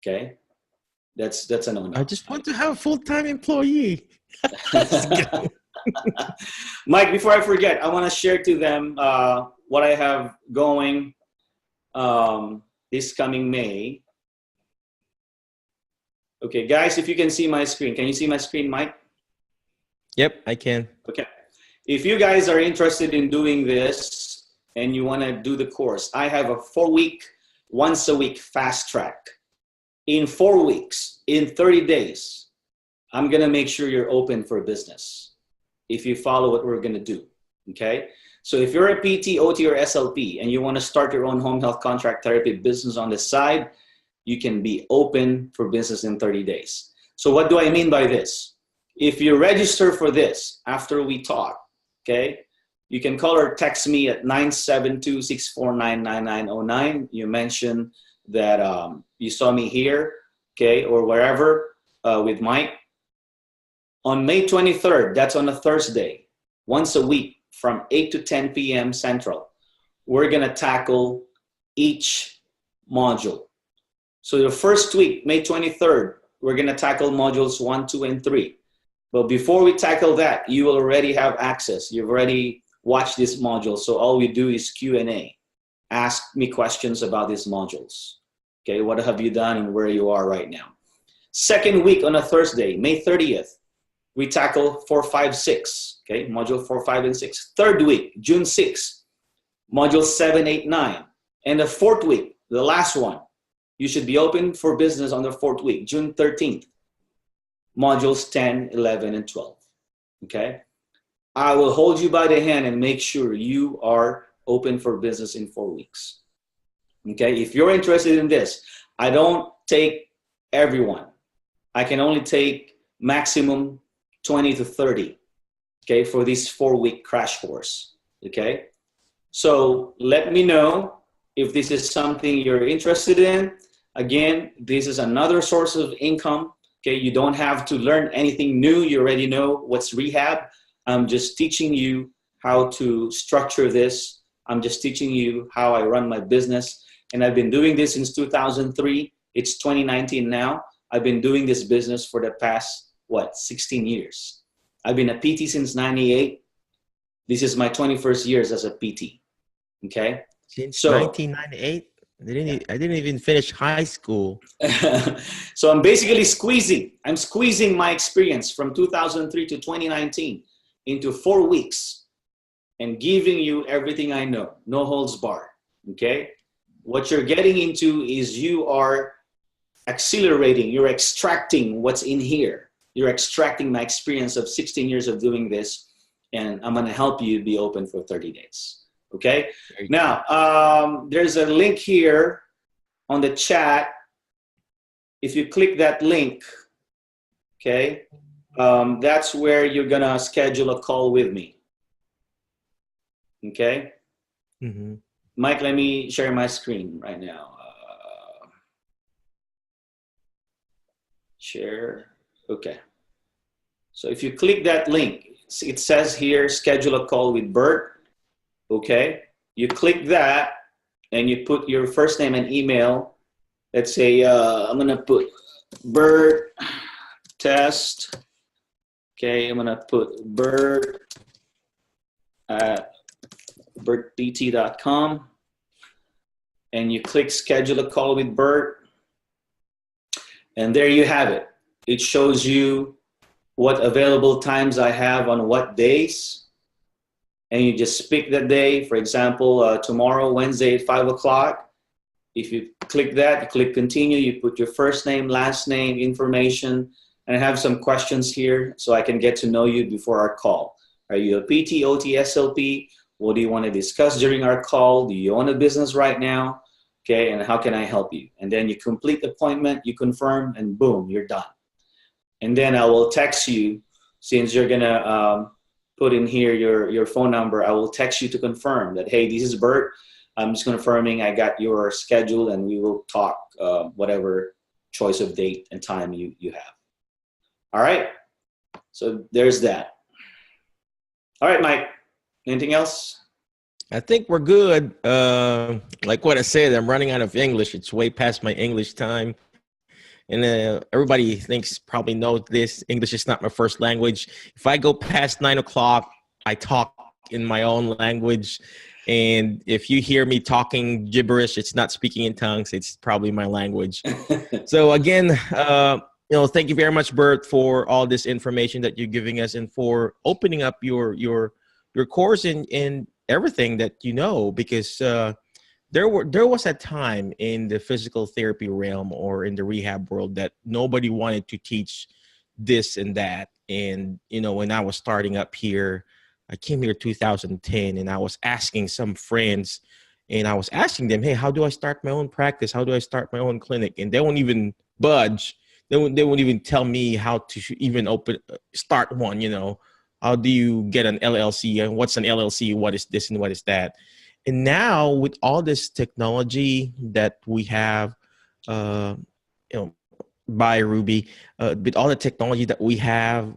Okay, that's a no-no. I just want to have a full-time employee. Mike, before I forget, I want to share to them what I have going this coming May. Okay, guys, if you can see my screen. Can you see my screen, Mike? Yep, I can. Okay. If you guys are interested in doing this and you want to do the course, I have a 4-week, once a week fast track. In 4 weeks, in 30 days, I'm going to make sure you're open for business if you follow what we're going to do. Okay. So if you're a PT, OT, or SLP and you want to start your own home health contract therapy business on the side, you can be open for business in 30 days. So what do I mean by this? If you register for this after we talk, okay, you can call or text me at 972-649-9909. You mentioned that you saw me here, okay, or wherever with Mike. On May 23rd, that's on a Thursday, once a week from 8 to 10 p.m. Central, we're going to tackle each module. So the first week, May 23rd, we're going to tackle modules 1, 2, and 3. But before we tackle that, you will already have access. You've already watched this module. So all we do is Q&A. Ask me questions about these modules. Okay, what have you done and where you are right now? Second week on a Thursday, May 30th, we tackle 4, 5, 6. Okay, module 4, 5, and 6. Third week, June 6th, module 7, 8, 9. And the fourth week, the last one, you should be open for business on the fourth week, June 13th, modules 10, 11, and 12. Okay, I will hold you by the hand and make sure you are open for business in 4 weeks. Okay, if you're interested in this, I don't take everyone. I can only take maximum 20 to 30, okay, for this 4-week crash course, okay? So let me know if this is something you're interested in. Again, this is another source of income, okay? You don't have to learn anything new. You already know what's rehab. I'm just teaching you how to structure this. I'm just teaching you how I run my business. And I've been doing this since 2003. It's 2019 now. I've been doing this business for the past, 16 years. I've been a PT since 98. This is my 21st years as a PT, okay? Since 1998? I didn't even finish high school. So I'm basically I'm squeezing my experience from 2003 to 2019 into 4 weeks and giving you everything I know, no holds barred, okay? What you're getting into is you are accelerating, you're extracting what's in here. You're extracting my experience of 16 years of doing this, and I'm going to help you be open for 30 days. Okay? Now, there's a link here on the chat. If you click that link, okay, that's where you're going to schedule a call with me. Okay? Mm-hmm. Mike, let me share my screen right now. Share. Okay. So if you click that link, it says here, schedule a call with Bert. Okay. You click that and you put your first name and email. Let's say I'm going to put Bert test. Okay. I'm going to put Bert at bertbt.com. And you click schedule a call with Bert. And there you have it. It shows you what available times I have on what days. And you just pick that day. For example, tomorrow, Wednesday at 5 o'clock. If you click that, you click continue, you put your first name, last name, information, and I have some questions here so I can get to know you before our call. Are you a PT, OT, SLP? What do you want to discuss during our call? Do you own a business right now? Okay, and how can I help you? And then you complete the appointment, you confirm, and boom, you're done. And then I will text you, since you're gonna put in here your phone number, I will text you to confirm that, hey, this is Bert. I'm just confirming I got your schedule, and we will talk whatever choice of date and time you have. All right, so there's that. All right, Mike, anything else? I think we're good. Like what I said, I'm running out of English. It's way past my English time. And everybody probably knows this. English is not my first language. If I go past 9 o'clock, I talk in my own language. And if you hear me talking gibberish, it's not speaking in tongues. It's probably my language. So again, thank you very much, Bert, for all this information that you're giving us and for opening up your course in everything that you know, because there was a time in the physical therapy realm or in the rehab world that nobody wanted to teach this and that. And when I was starting up here, I came here 2010, and I was asking some friends, and I was asking them, hey, how do I start my own practice? How do I start my own clinic? And they won't even budge. They won't even tell me how to even start one. How do you get an LLC, and what's an LLC? What is this and what is that? And now with all this technology that we have, by Ruby, with all the technology that we have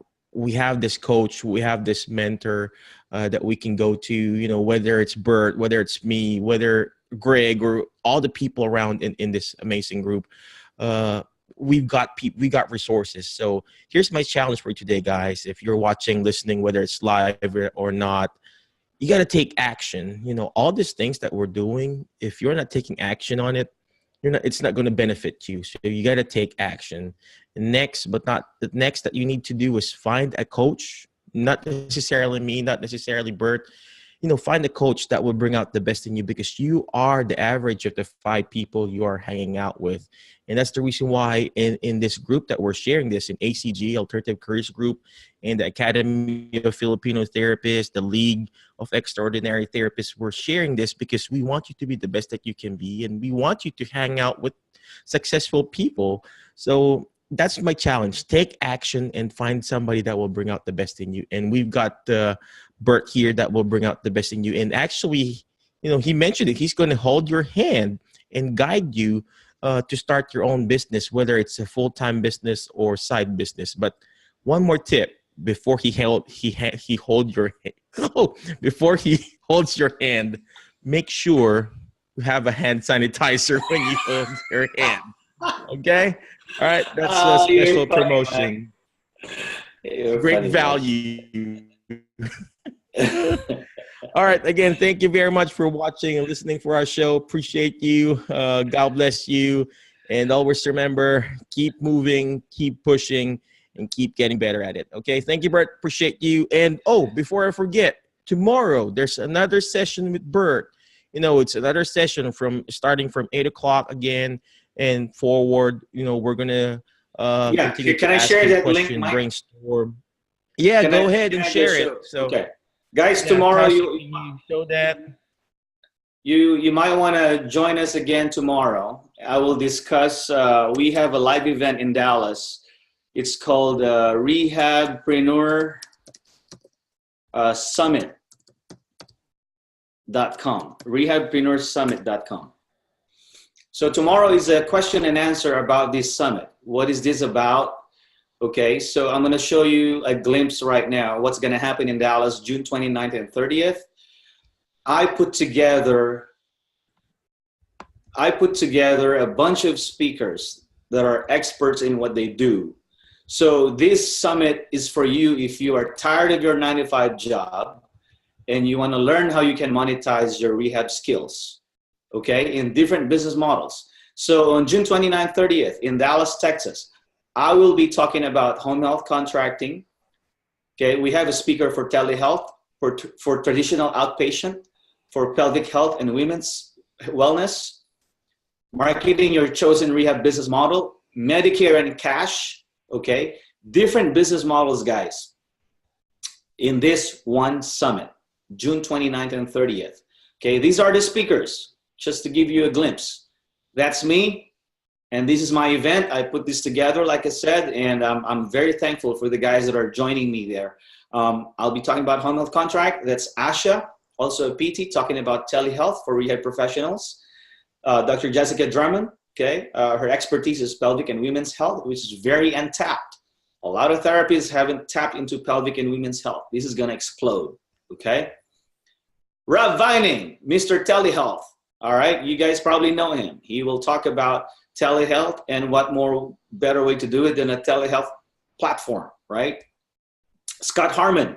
this coach, we have this mentor that we can go to, whether it's Bert, whether it's me, whether Greg, or all the people around in this amazing group. We got resources. So here's my challenge for you today, guys. If you're watching, listening, whether it's live or not, you got to take action. All these things that we're doing, if you're not taking action on it, it's not going to benefit you. So you got to take action. Next, but not the next that you need to do is find a coach, not necessarily me, not necessarily Bert. Find a coach that will bring out the best in you, because you are the average of the 5 people you are hanging out with. And that's the reason why in this group that we're sharing this, in ACG, Alternative Careers Group, and the Academy of Filipino Therapists, the League of Extraordinary Therapists, we're sharing this because we want you to be the best that you can be, and we want you to hang out with successful people. So that's my challenge. Take action and find somebody that will bring out the best in you. And we've got Bert here that will bring out the best in you. And actually, he mentioned it. He's going to hold your hand and guide you to start your own business, whether it's a full-time business or side business. But one more tip before before he holds your hand, make sure you have a hand sanitizer when you hold your hand. Okay? All right, that's a special promotion. Great value. All right, again, thank you very much for watching and listening for our show. Appreciate you. God bless you. And always remember, keep moving, keep pushing, and keep getting better at it. Okay, thank you, Bert. Appreciate you. And before I forget, tomorrow there's another session with Bert. It's another session starting from 8 o'clock again and forward. We're gonna continue. Can I share that link, Mike? Brainstorm. Yeah, go ahead and share it. So, okay, guys, tomorrow you show that. You might want to join us again tomorrow. I will discuss. We have a live event in Dallas. It's called Rehabpreneur Summit.com. Rehabpreneursummit.com. So tomorrow is a question and answer about this summit. What is this about? Okay, so I'm going to show you a glimpse right now what's going to happen in Dallas June 29th and 30th. I put together a bunch of speakers that are experts in what they do. So this summit is for you if you are tired of your 9-to-5 job and you want to learn how you can monetize your rehab skills, okay, in different business models. So on June 29th, 30th in Dallas, Texas, I will be talking about home health contracting. Okay, we have a speaker for telehealth, for traditional outpatient, for pelvic health and women's wellness, marketing your chosen rehab business model, Medicare and cash, okay? Different business models, guys, in this one summit, June 29th and 30th. Okay, these are the speakers, just to give you a glimpse. That's me, and this is my event. I put this together, like I said, and I'm very thankful for the guys that are joining me there. I'll be talking about home health contract. That's Asha, also a PT, talking about telehealth for rehab professionals. Dr. Jessica Drummond, okay, her expertise is pelvic and women's health, which is very untapped. A lot of therapists haven't tapped into pelvic and women's health. This is going to explode, okay? Rob Vining, Mr. Telehealth, all right? You guys probably know him. He will talk about telehealth and what more better way to do it than a telehealth platform, right? Scott Harmon,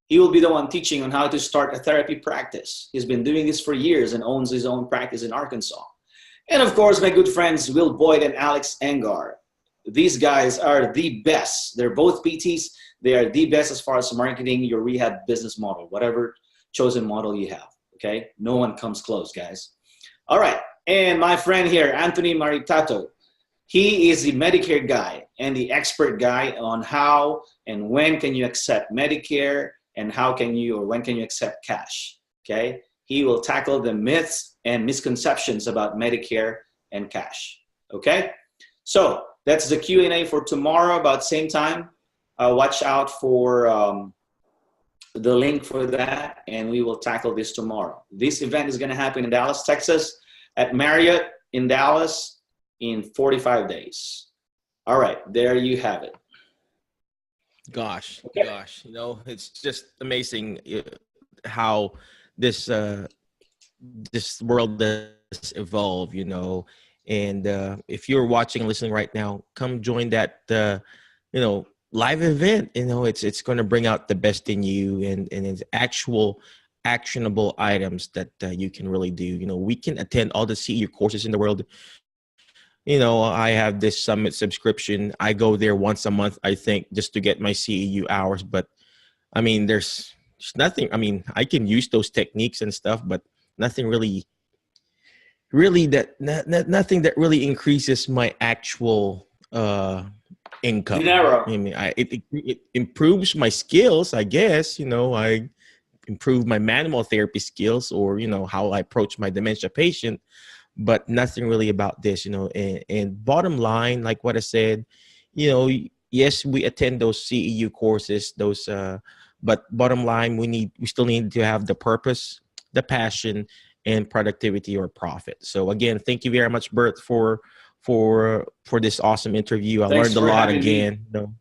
he will be the one teaching on how to start a therapy practice. He's been doing this for years and owns his own practice in Arkansas. And of course, my good friends, Will Boyd and Alex Engar. These guys are the best. They're both PTs. They are the best as far as marketing your rehab business model, whatever chosen model you have, okay? No one comes close, guys. All right, and my friend here, Anthony Maritato, he is the Medicare guy and the expert guy on how and when can you accept Medicare and how can you or when can you accept cash, okay? He will tackle the myths and misconceptions about Medicare and cash, okay? So that's the Q&A for tomorrow about same time. Watch out for the link for that, and we will tackle this tomorrow. This event is going to happen in Dallas, Texas, at Marriott in Dallas in 45 days. All right, there you have it. Gosh, Okay. gosh, you know, it's just amazing how this this world has evolved, you know. And if you're watching and listening right now, come join that you know, live event. You know, it's going to bring out the best in you, and it's actual actionable items that you can really do. You know, we can attend all the CEU courses in the world. You know, I have this summit subscription. I go there once a month, I think, just to get my CEU hours. But I mean, there's nothing. I mean, I can use those techniques and stuff, but nothing really nothing that really increases my actual income. Dinero. I mean, it improves my skills, I guess. You know, I improve my manual therapy skills, or you know, how I approach my dementia patient, but nothing really about this, you know. And bottom line, like what I said, you know, yes, we attend those CEU courses, those but bottom line, we still need to have the purpose, the passion, and productivity or profit. So again, thank you very much, Bert, for this awesome interview. I Thanks learned a for lot having me. again. You know,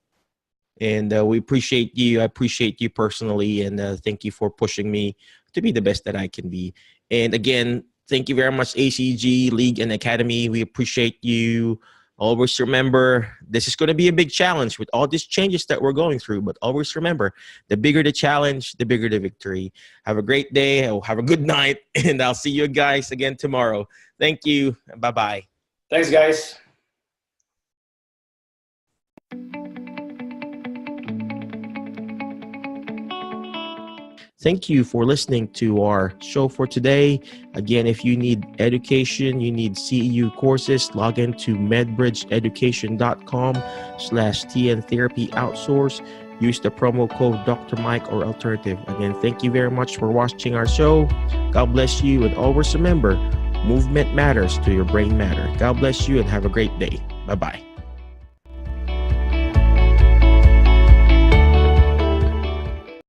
and we appreciate you. I appreciate you personally, and thank you for pushing me to be the best that I can be. And again, thank you very much, ACG League and Academy. We appreciate you. Always remember, this is going to be a big challenge with all these changes that we're going through. But always remember, the bigger the challenge, the bigger the victory. Have a great day. Or have a good night. And I'll see you guys again tomorrow. Thank you. Bye-bye. Thanks, guys. Thank you for listening to our show for today. Again, if you need education, you need CEU courses, log into medbridgeeducation.com/TN Therapy Outsource. Use the promo code Dr. Mike or Alternative. Again, thank you very much for watching our show. God bless you, and always remember, movement matters to your brain matter. God bless you and have a great day. Bye-bye.